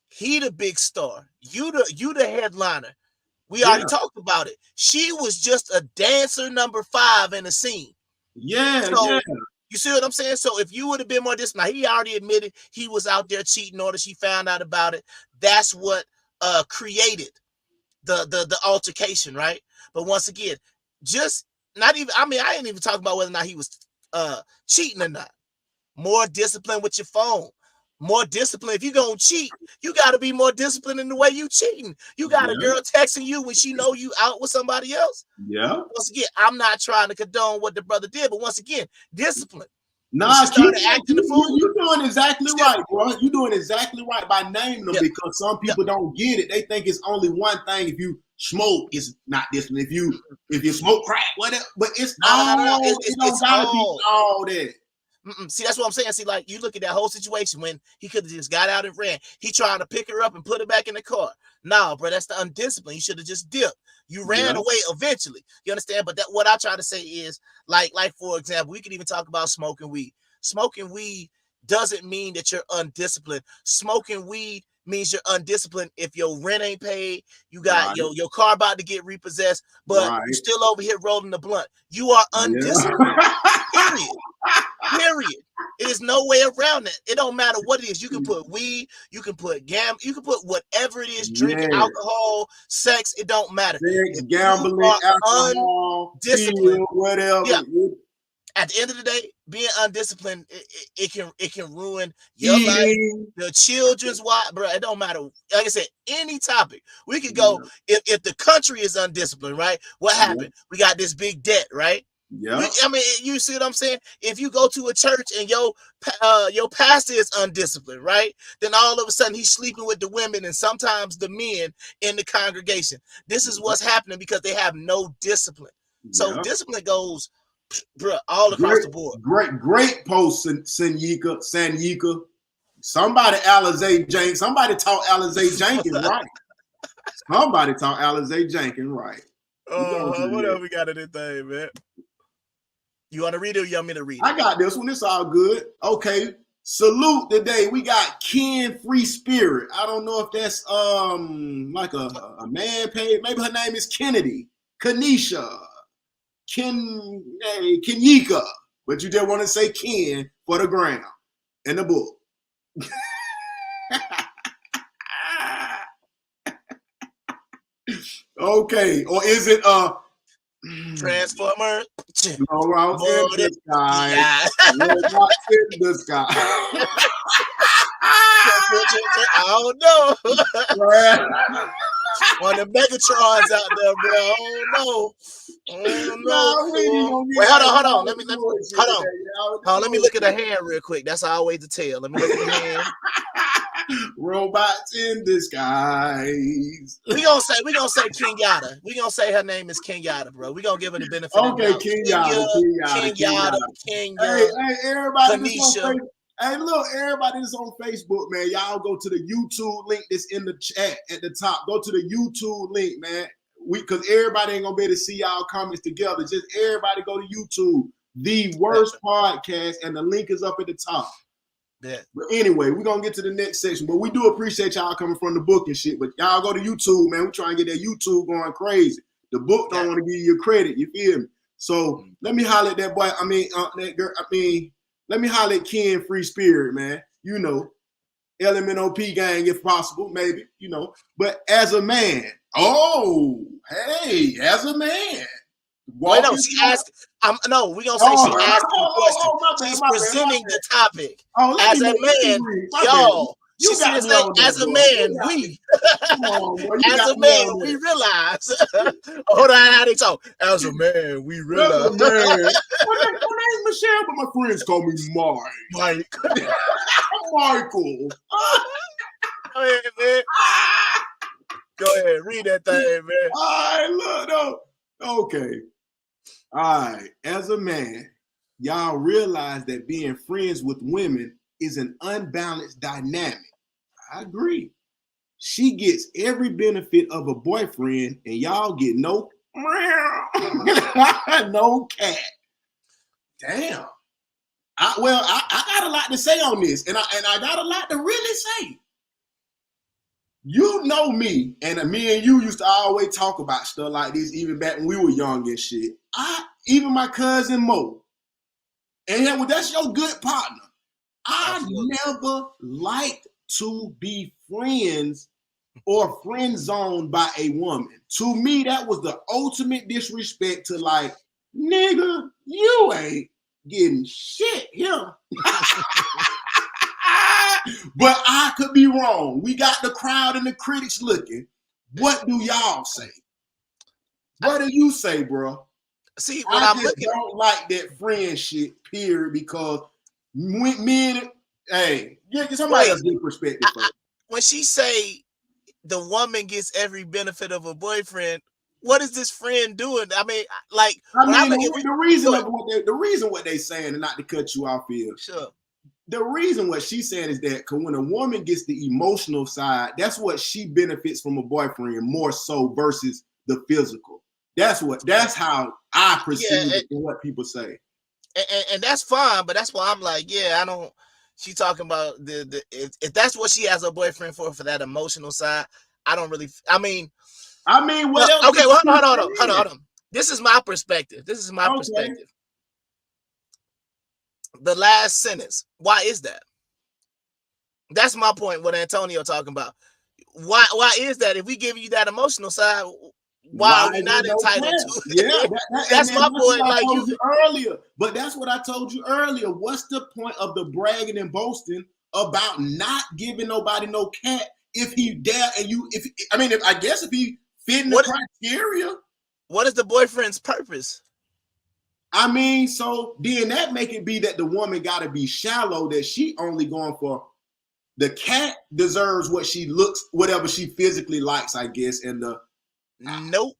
he the big star. You the headliner. We already talked about it. She was just a dancer number 5 in the scene. So, you see what I'm saying? So if you would have been more disciplined, he already admitted he was out there cheating, or she found out about it. That's what created the altercation, right? But once again, just not even, I ain't even talking about whether or not he was cheating or not. More discipline with your phone. more disciplined. If you gonna cheat, you got to be more disciplined in the way you cheating. You got a girl texting you when she know you out with somebody else. Yeah. Once again, I'm not trying to condone what the brother did, but once again, discipline. Nah, she started acting the fool. You're doing exactly right, bro. You're doing exactly right by naming them because some people don't get it. They think it's only one thing. If you smoke, it's not discipline. If you smoke crack, whatever. But it's no. It don't gotta be all that. See, that's what I'm saying. See, like you look at that whole situation when he could have just got out and ran. He trying to pick her up and put her back in the car. No, bro, that's the undiscipline. You should have just dipped. You ran away eventually. You understand? But what I try to say is, like for example, we could even talk about smoking weed. Smoking weed doesn't mean that you're undisciplined. Smoking weed means you're undisciplined if your rent ain't paid, you got your car about to get repossessed, but you're still over here rolling the blunt. You are undisciplined. Period. It is no way around that. It don't matter what it is. You can put weed, you can put you can put whatever it is, drinking, alcohol, sex, it don't matter. Sex, gambling, alcohol, undisciplined, whatever. Yeah. At the end of the day, being undisciplined, it can ruin your life, the children's wife, bro. It don't matter. Like I said, any topic. We could go if the country is undisciplined, right? What happened? We got this big debt, right? Yeah. I mean, you see what I'm saying? If you go to a church and your pastor is undisciplined, right? Then all of a sudden he's sleeping with the women and sometimes the men in the congregation. This is what's happening because they have no discipline. So discipline goes, bro, all across the board. Great post, Sanyika. Somebody taught Alizé Jenkins right. Somebody taught Alizé Jenkins right. What else we got in this thing, man? You want to read it or you want me to read it? I got this one. It's all good. Okay. Salute today. We got Ken Free Spirit. I don't know if that's like a man page. Maybe her name is Kennedy. Kanisha. Kenyika. But you just want to say Ken for the ground in the book. Okay. Or is it Transformer? Robots in the sky. Robots in the sky. I don't know. One of the Megatrons out there, bro. I don't know. Wait, hold on. Let me look at the hand real quick. That's always the tale. Let me look at the hand. Robots in disguise. We gonna say Kenyatta. We gonna say her name is Kenyatta, bro. We gonna give her the benefit. Okay, Kenyatta. Hey, everybody. Hey, look, everybody that's on Facebook, man. Y'all go to the YouTube link that's in the chat at the top. Go to the YouTube link, man. Because everybody ain't gonna be able to see y'all comments together. Just everybody go to YouTube, the W.O.R.S.E podcast, and the link is up at the top. Yeah. But anyway, we're gonna get to the next section. But we do appreciate y'all coming from the book and shit. But y'all go to YouTube, man. We try and get that YouTube going crazy. The book don't want to give you your credit. You feel me? So let me holler at that boy. That girl. Let me holler at Ken Free Spirit, man. You know, LMNOP gang if possible, maybe. You know, but as a man, as a man. Wait, no, she asked. No, we're gonna say she asked the question. She's presenting the topic. As a man, y'all. She said, as a man, we. As a man, we realize. Hold on, how they talk. As a man, we realize. My name's Michelle, but my friends call me Mike. Michael. Go ahead, man. Go ahead, read that thing, man. All right, look, no. Okay. All right. As a man, y'all realize that being friends with women is an unbalanced dynamic. I agree. She gets every benefit of a boyfriend, and y'all get no cat. Damn. I got a lot to say on this, and I got a lot to really say. You know me, and me and you used to always talk about stuff like this, even back when we were young and shit. Even my cousin Mo, and that's your good partner. I never liked to be friends or friend zoned by a woman. To me, that was the ultimate disrespect to like, nigga, you ain't getting shit here. But I could be wrong. We got the crowd and the critics looking. What do y'all say? What do you say, bro? See, what I I'm just looking don't like that friend shit, period, because men, hey, get somebody else get perspective first. When she say the woman gets every benefit of a boyfriend, what is this friend doing? I mean, like, the reason what they saying, and not to cut you off here. Sure. The reason what she's saying is that when a woman gets the emotional side, that's what she benefits from a boyfriend more so versus the physical. That's how I perceive it and what people say. And that's fine, but that's why I'm like, yeah, I don't. She talking about if that's what she has a boyfriend for that emotional side. I don't really. I mean, what else? Okay, well, hold on. This is my perspective. Perspective. The last sentence. Why is that? That's my point. What Antonio talking about. Why is that? If we give you that emotional side, why are we not entitled to it? Yeah, that's my point. Like you earlier, but that's what I told you earlier. What's the point of the bragging and boasting about not giving nobody no cat if he dare and you? If he fit in the criteria, what is the boyfriend's purpose? I mean, so then that make it be that the woman got to be shallow, that she only going for the cat deserves what she looks, whatever she physically likes, I guess, and the. Nope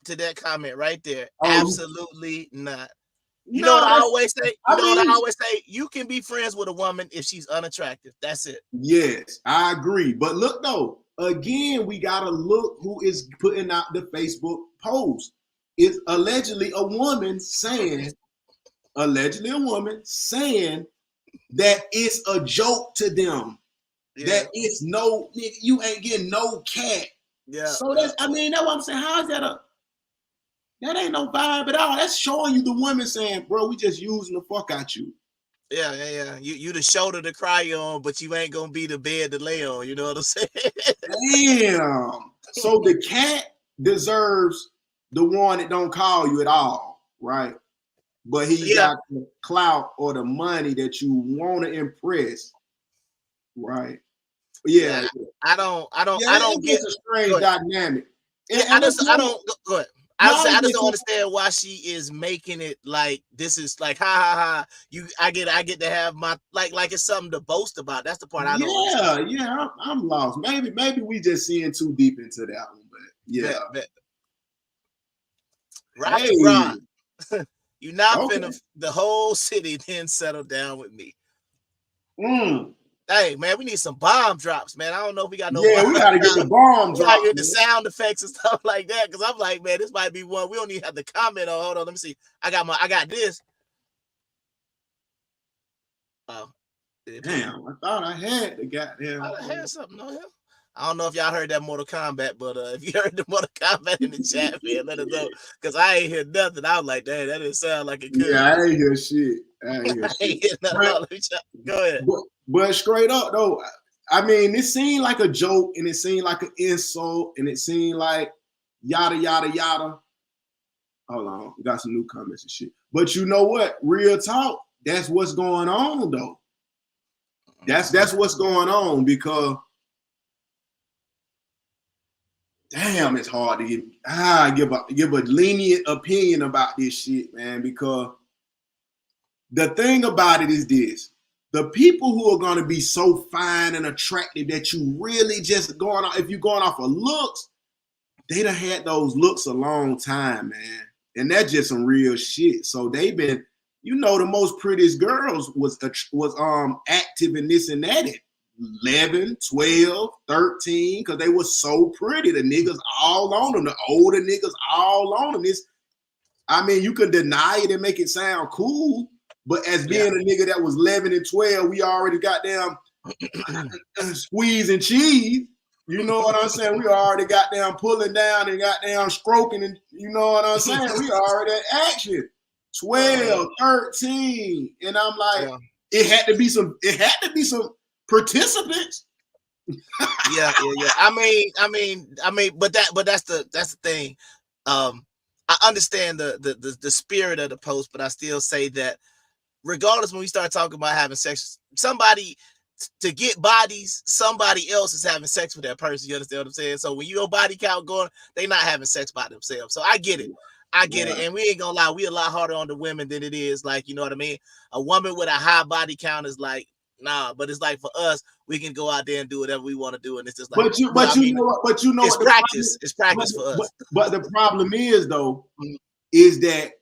to that comment right there. Absolutely not. You know what I always say? I always say? You can be friends with a woman if she's unattractive. That's it. Yes, I agree. But look though, again, we gotta look who is putting out the Facebook post. It's allegedly a woman saying that it's a joke to them. Yeah. That it's no, you ain't getting no cat. Yeah. So that's what I'm saying. How is that that ain't no vibe at all. That's showing you the women saying, bro, we just using the fuck out you. Yeah. You the shoulder to cry on, but you ain't gonna be the bed to lay on. You know what I'm saying? Damn. So the cat deserves the one that don't call you at all, right? But he got the clout or the money that you want to impress, right? Yeah. I don't get a strange dynamic. Yeah, I don't go ahead. I just don't understand why she is making it like this is like ha. I get to have my like it's something to boast about. That's the part I don't understand. Yeah, I'm lost. Maybe we just seeing too deep into that one, but yeah. Right. You not finna the whole city then settle down with me. Hey man, we need some bomb drops, man. I don't know if we got no. Yeah, we gotta get the bomb drops. We gotta get the sound effects and stuff like that. Cause I'm like, man, this might be one we don't even have to comment on. Hold on, let me see. I got this. Oh, damn! I thought I had the goddamn. I had something on here. I don't know if y'all heard that Mortal Kombat, but if you heard the Mortal Kombat in the chat, man, let us know. Cause I ain't hear nothing. I was like, dang, that didn't sound like it could. Yeah, I ain't hear shit. Go ahead. But straight up though, I mean, it seemed like a joke and it seemed like an insult and it seemed like yada yada yada. Hold on, we got some new comments and shit. But you know what? Real talk, that's what's going on though. That's what's going on because damn, it's hard to give a lenient opinion about this shit, man, because the thing about it is this. The people who are going to be so fine and attractive that you really just if you're going off of looks, they done had those looks a long time, man. And that's just some real shit. So they've been, the most prettiest girls was active in this and that at 11, 12, 13, because they were so pretty. The niggas all on them. The older niggas all on them. I mean, you can deny it and make it sound cool. But as being a nigga that was 11 and 12, we already got down squeezing cheese. You know what I'm saying? We already got down pulling down and got down stroking. And you know what I'm saying? We already at action. 12, 13. And I'm like, it had to be some participants. Yeah. I mean, but that's the thing. I understand the spirit of the post, but I still say that regardless, when we start talking about having sex, somebody to get bodies, somebody else is having sex with that person. You understand what I'm saying? So when your body count going, they not having sex by themselves. So I get it. I get it. And we ain't gonna lie, we a lot harder on the women than it is, like, you know what I mean? A woman with a high body count is like, nah, but it's like for us, we can go out there and do whatever we want to do. And it's just like, but you know it's practice. It's practice for us. But the problem is though, is that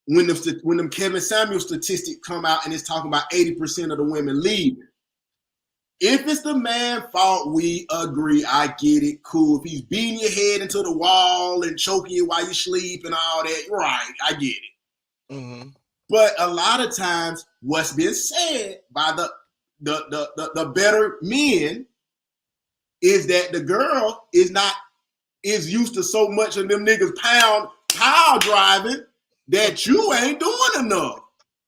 when them Kevin Samuel statistics come out and it's talking about 80% of the women leaving. If it's the man's fault, we agree. I get it. Cool. If he's beating your head into the wall and choking you while you sleep and all that, right? I get it. Mm-hmm. But a lot of times, what's been said by the better men is that the girl is used to so much of them niggas power driving that you ain't doing enough.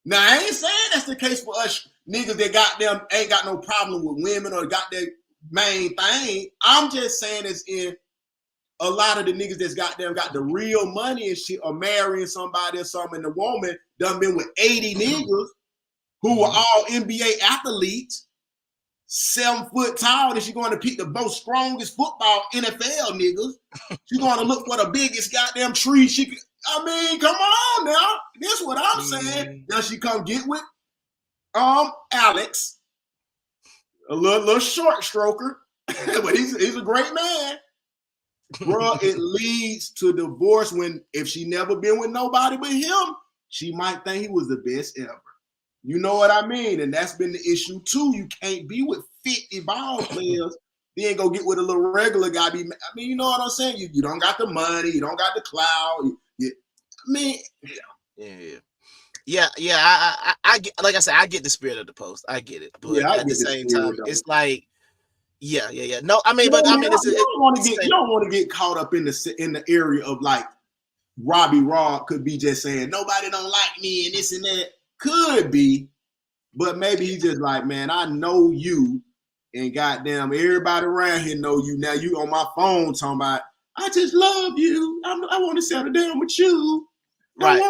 Now I ain't saying that's the case for us niggas that goddamn ain't got no problem with women or got their main thing. I'm just saying it's in a lot of the niggas that's goddamn got the real money and shit or marrying somebody or something. And the woman done been with 80 niggas who were all NBA athletes, 7 foot tall, and she going to pick the most strongest football NFL niggas. She going to look for the biggest goddamn tree she could. I mean, come on now. This is what I'm saying. Now she come get with Alex, a little short stroker, but he's a great man. Bro, it leads to divorce if she never been with nobody but him, she might think he was the best ever. You know what I mean? And that's been the issue too. You can't be with 50 ball players, then go get with a little regular guy. I mean, you know what I'm saying? You don't got the money, you don't got the clout. I get, like I said, I get the spirit of the post. I get it. But at the same time, it's like, yeah. No, I mean, but I mean, you don't want to get caught up in the area of like Robbie Raw could be just saying nobody don't like me and this and that. Could be, but maybe he's just like, man, I know you, and goddamn everybody around here know you. Now you on my phone talking about, I just love you. I want to settle down with you. Right.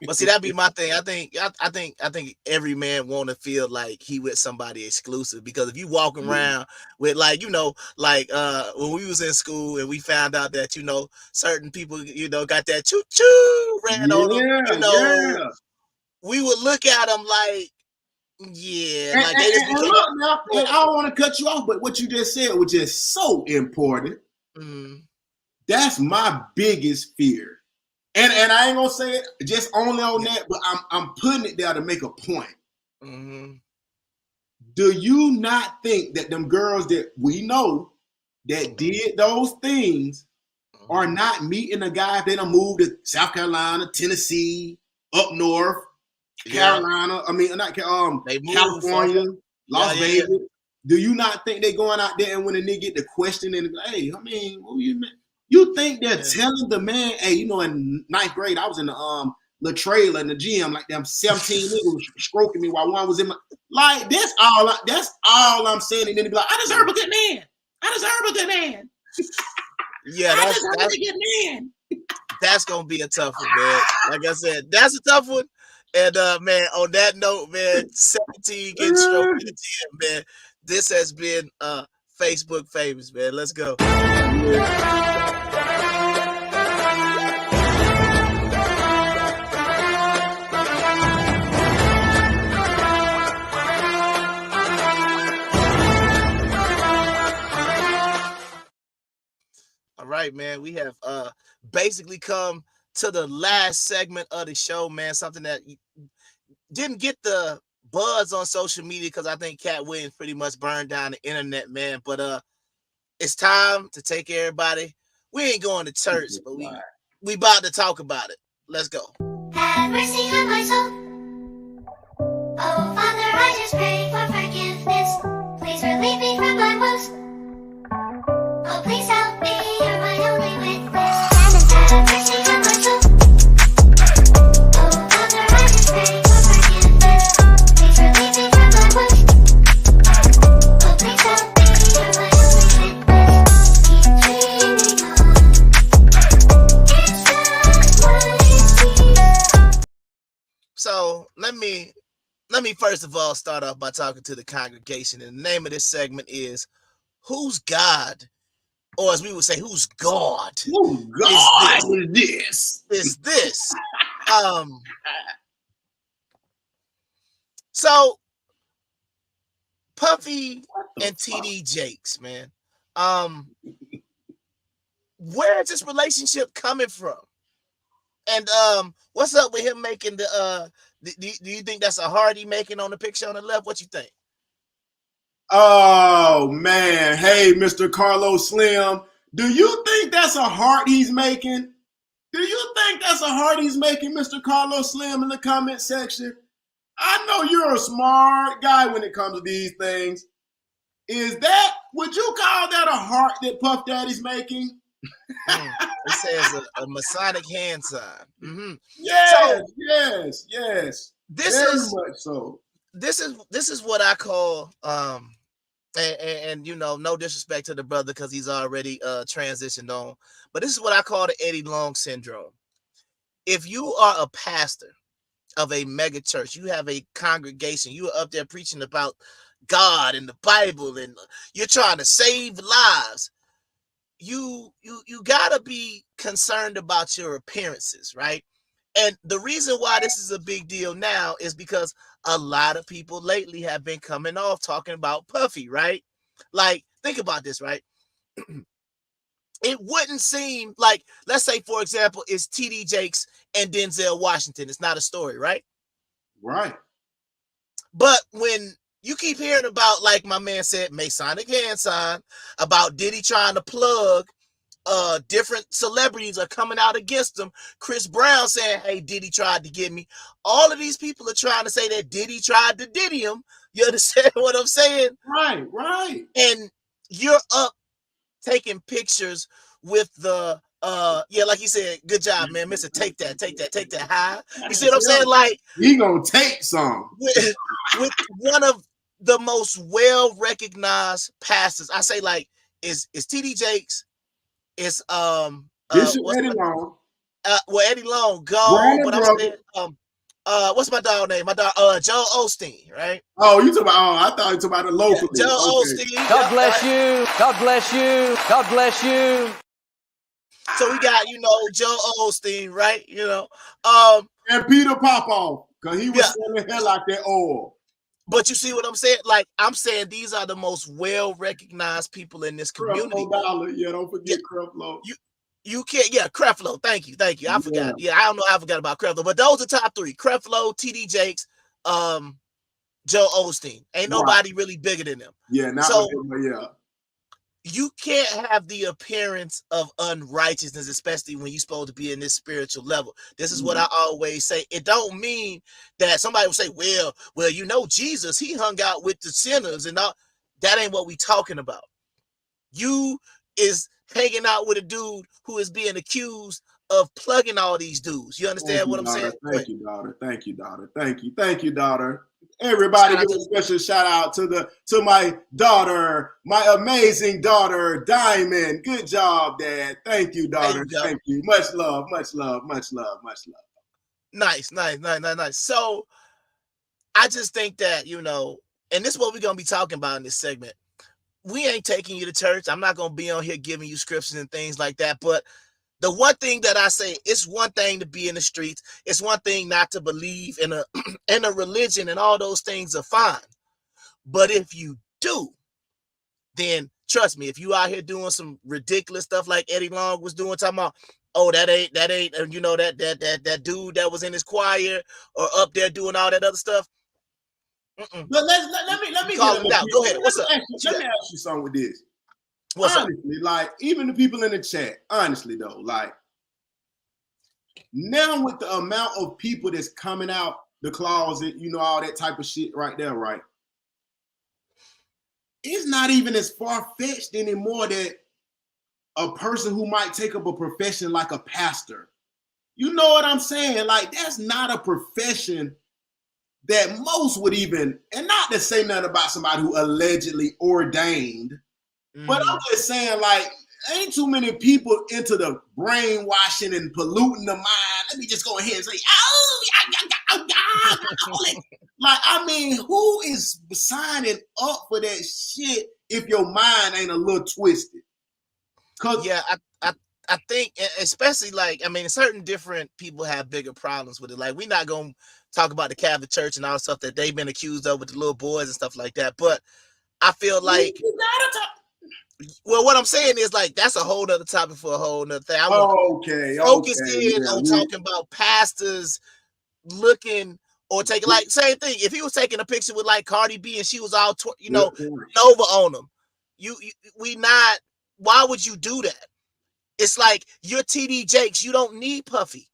But see, that'd be my thing. I think every man want to feel like he with somebody exclusive, because if you walk around with like, you know, like when we was in school and we found out that, you know, certain people, you know, got that choo choo ran on them, you know, we would look at them like, like they just became. Look now, I don't want to cut you off, but what you just said was just so important. That's my biggest fear. And I ain't gonna say it just only on that, but I'm putting it there to make a point. Do you not think that them girls that we know that did those things are not meeting a guy if they done moved to South Carolina, Tennessee, up north, Carolina? I mean, not California, Las Vegas. Do you not think they going out there and when a nigga get the question and hey, I mean, what you mean? You think they're telling the man, hey, you know, in 9th grade, I was in the trailer in the gym, like them 17 niggas stroking me while one was in my, like, that's all I'm saying. And then they be like, I deserve a good man. I deserve a good man. That's a good man. That's gonna be a tough one, man. Like I said, that's a tough one. And man, on that note, man, 17 getting stroked in the gym, man. This has been Facebook Famous, man. Let's go. All right, man. We have basically come to the last segment of the show, man. Something that didn't get the buzz on social media because I think Cat Williams pretty much burned down the internet, man. But it's time to take everybody. We ain't going to church, but we about to talk about it. Let's go. Have mercy on my soul. Oh, Father, I just pray for forgiveness. Please relieve me from my woes. Oh, please help me. You're my only witness. Have mercy on my soul. Oh, Father, I just pray for forgiveness. Please relieve me from my woes. Oh, please help me. You're my only witness. Keep dreaming on. It's not what it seems. So let me first of all start off by talking to the congregation. And the name of this segment is Whose God, or as we would say, whose God, Whose God is this? Is this? So Puffy and TD Jakes, man. Where is this relationship coming from? And what's up with him making the do you think that's a heart he making on the picture on the left? What you think? Oh man, hey Mr. Carlos Slim, do you think that's a heart he's making? Do you think that's a heart he's making, Mr. Carlos Slim, in the comment section? I know you're a smart guy when it comes to these things. Would you call that a heart that Puff Daddy's making? It says a Masonic hand sign. Mm-hmm. Yes. This Very is much so. This is what I call and you know, no disrespect to the brother because he's already transitioned on, but this is what I call the Eddie Long syndrome. If you are a pastor of a mega church, you have a congregation, you are up there preaching about God and the Bible, and you're trying to save lives. You gotta be concerned about your appearances, right? And the reason why this is a big deal now is because a lot of people lately have been coming off talking about Puffy, right? Like, think about this, right? It wouldn't seem like, let's say, for example, it's TD Jakes and Denzel Washington. It's not a story, right? Right. But when you keep hearing about, like my man said, Masonic hand sign, about Diddy trying to plug, different celebrities are coming out against him. Chris Brown saying, hey, Diddy tried to get me. All of these people are trying to say that Diddy tried to Diddy him. You understand what I'm saying? Right. And you're up taking pictures with the like you said, good job, man. Mr. Take that high. You see what I'm saying? Like, he gonna take some with one of the most well-recognized pastors. I say, like, is TD Jakes, is Bishop Eddie Long. Eddie Long gone, but I'm saying what's my dog name? My dog Joel Osteen, right? Oh, you talking about? I thought you talking about the local. Yeah, Joel Osteen. God bless you. God bless you. God bless you. So we got, you know, Joel Osteen, right? You know, and Peter Popoff, because he was selling hell out that oil. But you see what I'm saying? Like, I'm saying these are the most well-recognized people in this community. Creflo, don't forget Creflo. You can't, Creflo. Thank you. I forgot. I don't know how I forgot about Creflo, but those are top three: Creflo, TD Jakes, Joe Osteen. Ain't nobody really bigger than them. You can't have the appearance of unrighteousness, especially when you're supposed to be in this spiritual level. This is what I always say. It don't mean that somebody will say, well, you know, Jesus, he hung out with the sinners and all. That ain't what we talking about. You is hanging out with a dude who is being accused of plugging all these dudes. You understand what I'm saying? Thank you, daughter. Thank you, daughter. Everybody give a special shout out to my daughter, my amazing daughter, Diamond. Good job, Dad. Thank you, daughter. Thank you. Much love. Nice. So I just think that, you know, and this is what we're going to be talking about in this segment. We ain't taking you to church. I'm not going to be on here giving you scriptures and things like that. But the one thing that I say, it's one thing to be in the streets. It's one thing not to believe in a religion, and all those things are fine. But if you do, then trust me, if you out here doing some ridiculous stuff like Eddie Long was doing, talking about, oh, that ain't, you know, that dude that was in his choir or up there doing all that other stuff. But let me call him out. Go ahead. What's up? Let me ask you something with this. Honestly, like, even the people in the chat, honestly though, like, now with the amount of people that's coming out the closet, you know, all that type of shit right there, right? It's not even as far-fetched anymore that a person who might take up a profession like a pastor, you know what I'm saying? Like, that's not a profession that most would even, and not to say nothing about somebody who allegedly ordained, but I'm just saying, like, ain't too many people into the brainwashing and polluting the mind. Let me just go ahead and say, Like, I mean, who is signing up for that shit if your mind ain't a little twisted? Yeah, I think, especially like, I mean, certain different people have bigger problems with it. Like, we're not gonna talk about the Catholic Church and all the stuff that they've been accused of with the little boys and stuff like that. But I feel like, you gotta talk. Well, what I'm saying is, like, that's a whole other topic for a whole other thing. I want to focus in on talking about pastors looking or taking, like, same thing. If he was taking a picture with like Cardi B and she was all Nova on him, why would you do that? It's like, you're TD Jakes, you don't need Puffy.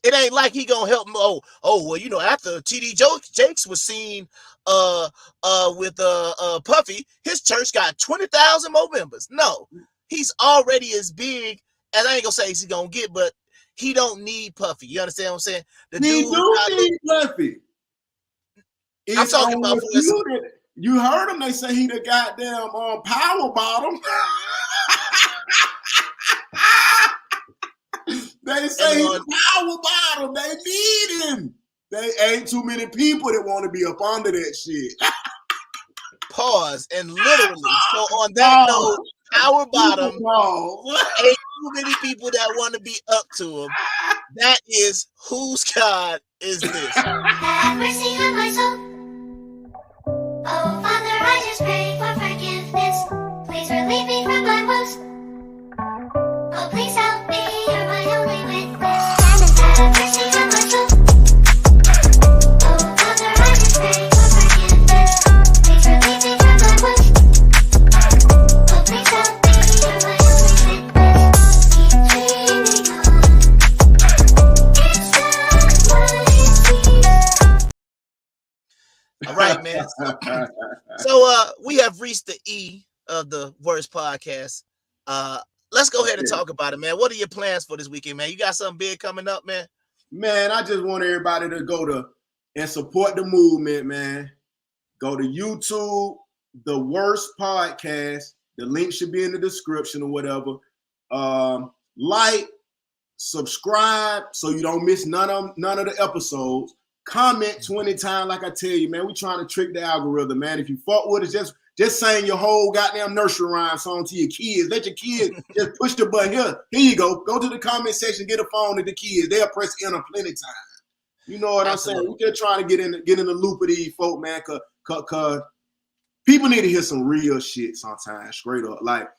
It ain't like he gonna help him. Well, you know, after TD Jakes was seen with Puffy, his church got 20,000 more members. No, he's already as big as, I ain't gonna say he's gonna get, but he don't need Puffy. You understand what I'm saying? He do need Puffy. I'm talking about you heard him. They say he the goddamn power bottom. They say he's power bottom. They need him. They ain't too many people that want to be up under that shit. Pause. And literally, so on that note, power bottom, ain't too many people that want to be up to him. That is, whose God is this? Have mercy on my soul. Oh, Father, I just pray for forgiveness. Please relieve me from my woes. Oh, please help me, you're my only witness. Have mercy on my soul. Oh, Father, I just pray for forgiveness. Please relieve me from my woes. Oh, please help me, you're my only witness. Keep dreaming on. It's not what it seems. All right, man. So we have reached the E of the W.O.R.S.E podcast. Let's go ahead and talk about it, man. What are your plans for this weekend, man? You got something big coming up, man? Man, I just want everybody to go to and support the movement, man. Go to YouTube, the W.O.R.S.E podcast. The link should be in the description or whatever. Like, subscribe so you don't miss none of the episodes. Comment 20 times, like I tell you, man. We trying to trick the algorithm, man. If you fuck with us, just saying your whole goddamn nursery rhyme song to your kids. Let your kids just push the button. Here you go. Go to the comment section, get a phone to the kids. They'll press enter plenty time. You know what I'm saying? We just trying to get in the loop of these folk, man. Cause people need to hear some real shit sometimes, straight up. Like,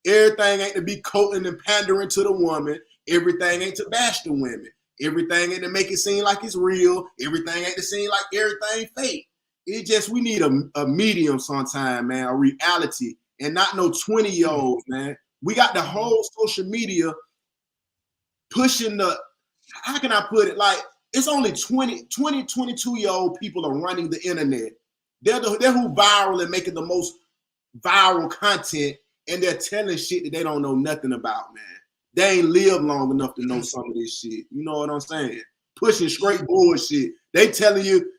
everything ain't to be coating and pandering to the woman. Everything ain't to bash the women. Everything ain't to make it seem like it's real. Everything ain't to seem like everything fake. It just, we need a medium sometime, man, a reality, and not no 20-year-olds, man. We got the whole social media pushing how can I put it? Like, it's only 22-year-old people are running the internet. They're who viral and making the most viral content, and they're telling shit that they don't know nothing about, man. They ain't lived long enough to know some of this shit. You know what I'm saying? Pushing straight bullshit. They telling you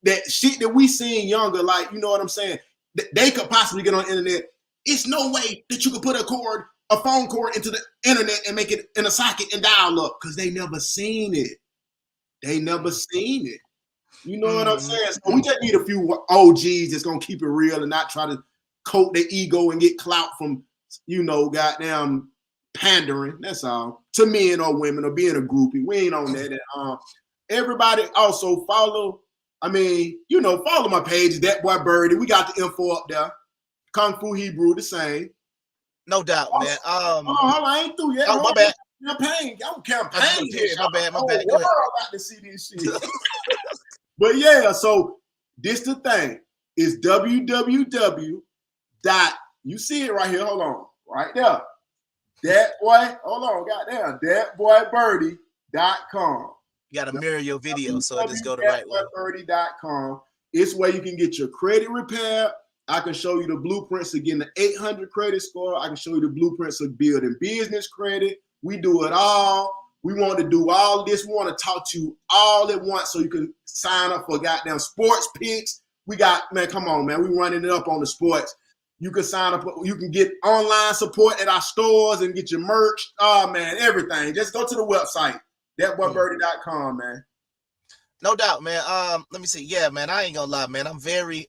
that shit that we seen younger, like, you know what I'm saying? They could possibly get on the internet. It's no way that you could put a phone cord into the internet and make it in a socket and dial up, because they never seen it. They never seen it. You know what I'm saying? So we just need a few OGs that's gonna keep it real and not try to coat their ego and get clout from, you know, goddamn pandering. That's all. To men or women or being a groupie. We ain't on that. Everybody also follow my page, That Boy Birdie. We got the info up there. Kung Fu Hebrew, the same. No doubt, man. Hold on, I ain't through yet. Oh, my bad. Campaign. Y'all campaign here. My bad. Go ahead. About to see this shit. But yeah, so this the thing. It's www. You see it right here. Hold on. Right there. thatboybirdie.com. You got to mirror your video so it just go the right way. thatboybirdie.com. It's where you can get your credit repaired. I can show you the blueprints of getting the 800 credit score. I can show you the blueprints of building business credit. We do it all. We want to do all this. We want to talk to you all at once so you can sign up for goddamn sports picks. We got, man, come on, man. We running it up on the sports. You can sign up. You can get online support at our stores and get your merch. Oh, man, everything. Just go to the website, thatboybirdie.com, man. No doubt, man. Let me see. Yeah, man, I ain't gonna lie, man. I'm very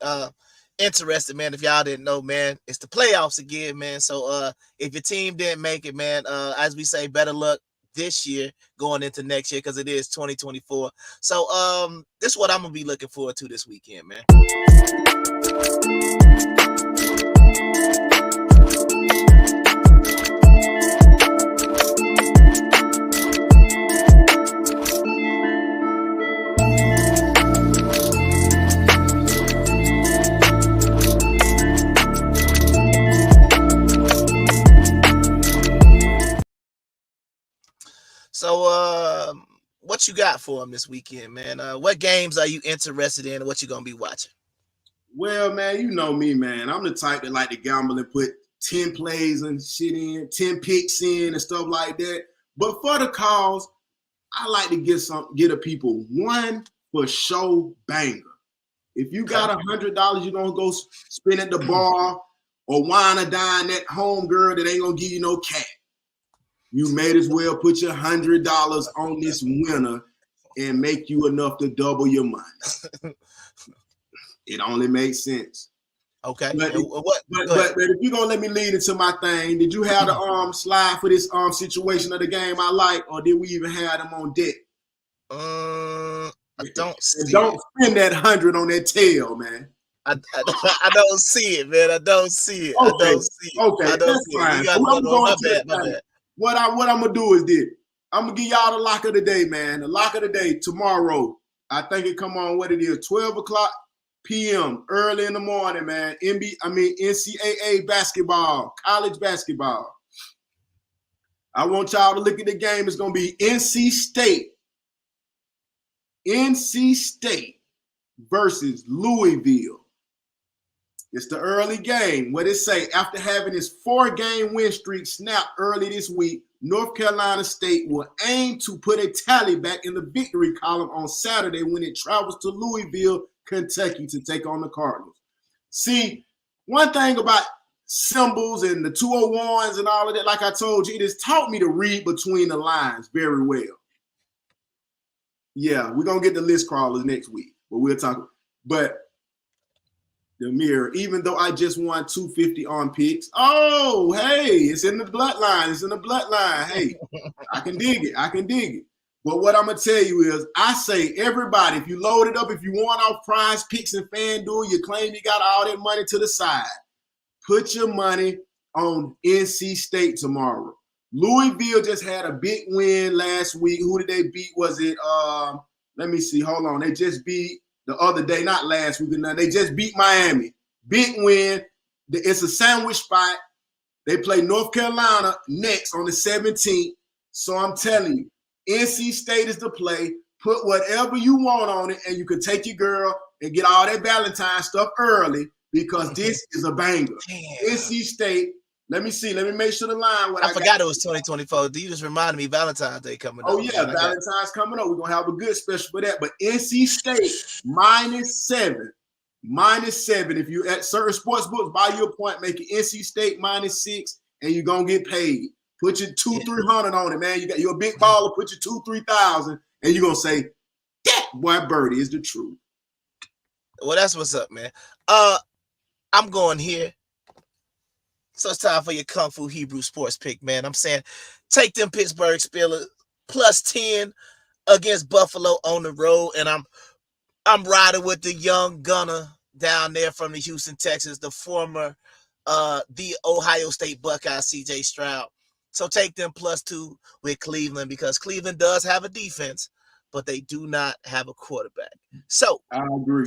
interested, man. If y'all didn't know, man, it's the playoffs again, man. So if your team didn't make it, man, as we say, better luck this year going into next year, because it is 2024. So this is what I'm gonna be looking forward to this weekend, man. So what you got for them this weekend, man? What games are you interested in, and what you gonna be watching? Well, man, you know me, man. I'm the type that like to gamble and put 10 plays and shit in, 10 picks in and stuff like that. But for the cause, I like to get a people one for show banger. If you got $100, you're gonna go spend at the bar or wine or dine that home girl that ain't gonna give you no cat. You may as well put your $100 on this winner and make you enough to double your money. It only makes sense. Okay. But if you're gonna let me lead into my thing, did you have the slide for this situation of the game I like, or did we even have them on deck? I don't see don't spend that 100 on that tail, man. I don't see it, man. I don't see it. Okay. I don't see it. Okay, I don't that's see fine. it. You got my bad. What I'm gonna do is this. I'm gonna give y'all the lock of the day, man. The lock of the day tomorrow. I think it come on what it is, 12 o'clock p.m. early in the morning, man. NCAA basketball, college basketball. I want y'all to look at the game. It's gonna be NC State versus Louisville. It's the early game. What it say? After having its 4-game win streak snapped early this week, North Carolina State will aim to put a tally back in the victory column on Saturday when it travels to Louisville, Kentucky to take on the Cardinals. See, one thing about symbols and the 201s and all of that, like I told you, it has taught me to read between the lines very well. Yeah, we're going to get the list crawlers next week, but we'll talk. But the mirror, even though I just won 250 on picks. Oh, hey, it's in the bloodline. It's in the bloodline. Hey, I can dig it. But what I'm going to tell you is, I say everybody, if you load it up, if you want off Prize Picks and FanDuel, you claim you got all that money to the side, put your money on NC State tomorrow. Louisville just had a big win last week. Who did they beat? Was it, let me see. Hold on. They just beat the other day, not last week. They just beat Miami. Big win. It's a sandwich spot. They play North Carolina next on the 17th. So I'm telling you, NC State is the play. Put whatever you want on it, and you can take your girl and get all that Valentine stuff early, because this is a banger. Damn. NC State. Let me see. Let me make sure the line. I forgot it was 2024. You just reminded me Valentine's Day coming up. Oh, yeah. Valentine's coming up. We're going to have a good special for that. But NC State, -7. -7. If you at certain sports books, buy you a point, make it NC State -6, and you're going to get paid. Put your $200-300 on it, man. You're a big baller. Put your $2,000-3,000, and you're going to say, that boy Birdie is the truth. Well, that's what's up, man. I'm going here. So it's time for your Kung Fu Hebrew sports pick, man. I'm saying take them Pittsburgh Steelers +10 against Buffalo on the road. And I'm riding with the young gunner down there from the Houston, Texas, the former the Ohio State Buckeye, CJ Stroud. So take them +2 with Cleveland, because Cleveland does have a defense, but they do not have a quarterback. So I agree.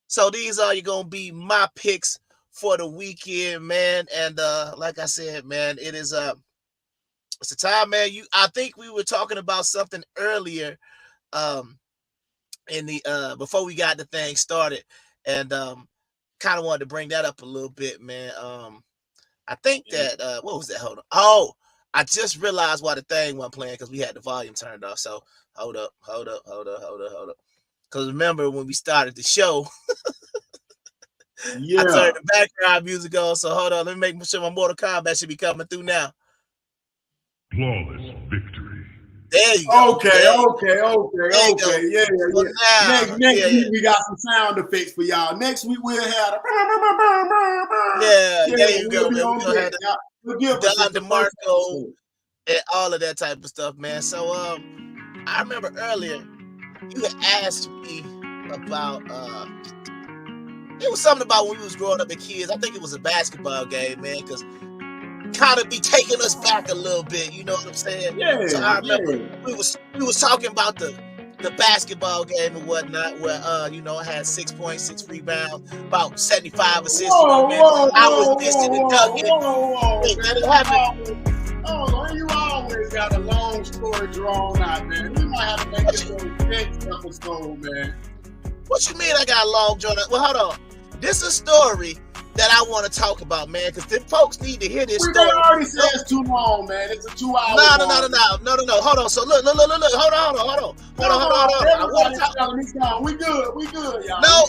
So these are going to be my picks for the weekend, man. And like I said, man, it's a time, man. I think we were talking about something earlier in the before we got the thing started, and kind of wanted to bring that up a little bit, man. I think that what was that? Hold on. Oh, I just realized why the thing wasn't playing, because we had the volume turned off. So hold up. Because remember when we started the show, yeah, I turned the background music on. So hold on, let me make sure my Mortal Kombat should be coming through now. Flawless victory. There you go. Okay. Yeah. So now, Next week we got some sound effects for y'all. Next week we'll have there you go, man. We're gonna have Don the DeMarco and all of that type of stuff, man. So I remember earlier you had asked me about it was something about when we was growing up as kids. I think it was a basketball game, man, because kind of be taking us back a little bit, you know what I'm saying? Yeah. So I remember we was talking about the basketball game and whatnot, where I had 6 points, 6 rebounds, about 75 assists. I was missing and dunking. Let it happen. Oh, you always got a long story drawn out, man. We might have to make this a next episode, man. What you mean I got a long drawn out? Well, hold on. This is a story that I want to talk about, man, because the folks need to hear this story. They already said it's too long, man. It's a 2 hour. No. Hold on. So look. Hold on. I want to talk. We good, y'all. No.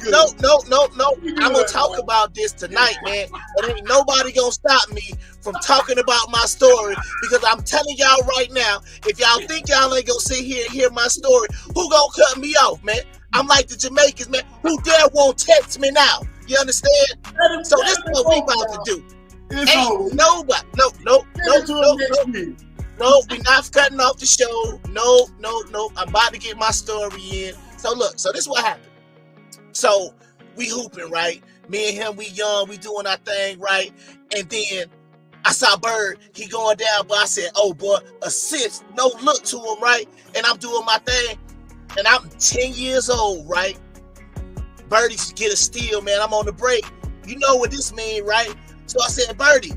I'm gonna talk about this tonight, man. But ain't nobody gonna stop me from talking about my story, because I'm telling y'all right now, if y'all think y'all ain't gonna sit here and hear my story, who gonna cut me off, man? I'm like the Jamaicans, man. Who dare won't text me now? You understand? So this is what we about to do. Ain't nobody. No. We're not cutting off the show. No. I'm about to get my story in. So look. So this is what happened. So we hooping, right? Me and him, we young. We doing our thing, right? And then I saw Bird. He going down, but I said, "Oh boy, assist." No look to him, right? And I'm doing my thing. And I'm 10 years old, right? Birdie get a steal, man. I'm on the break. You know what this mean, right? So I said, Birdie.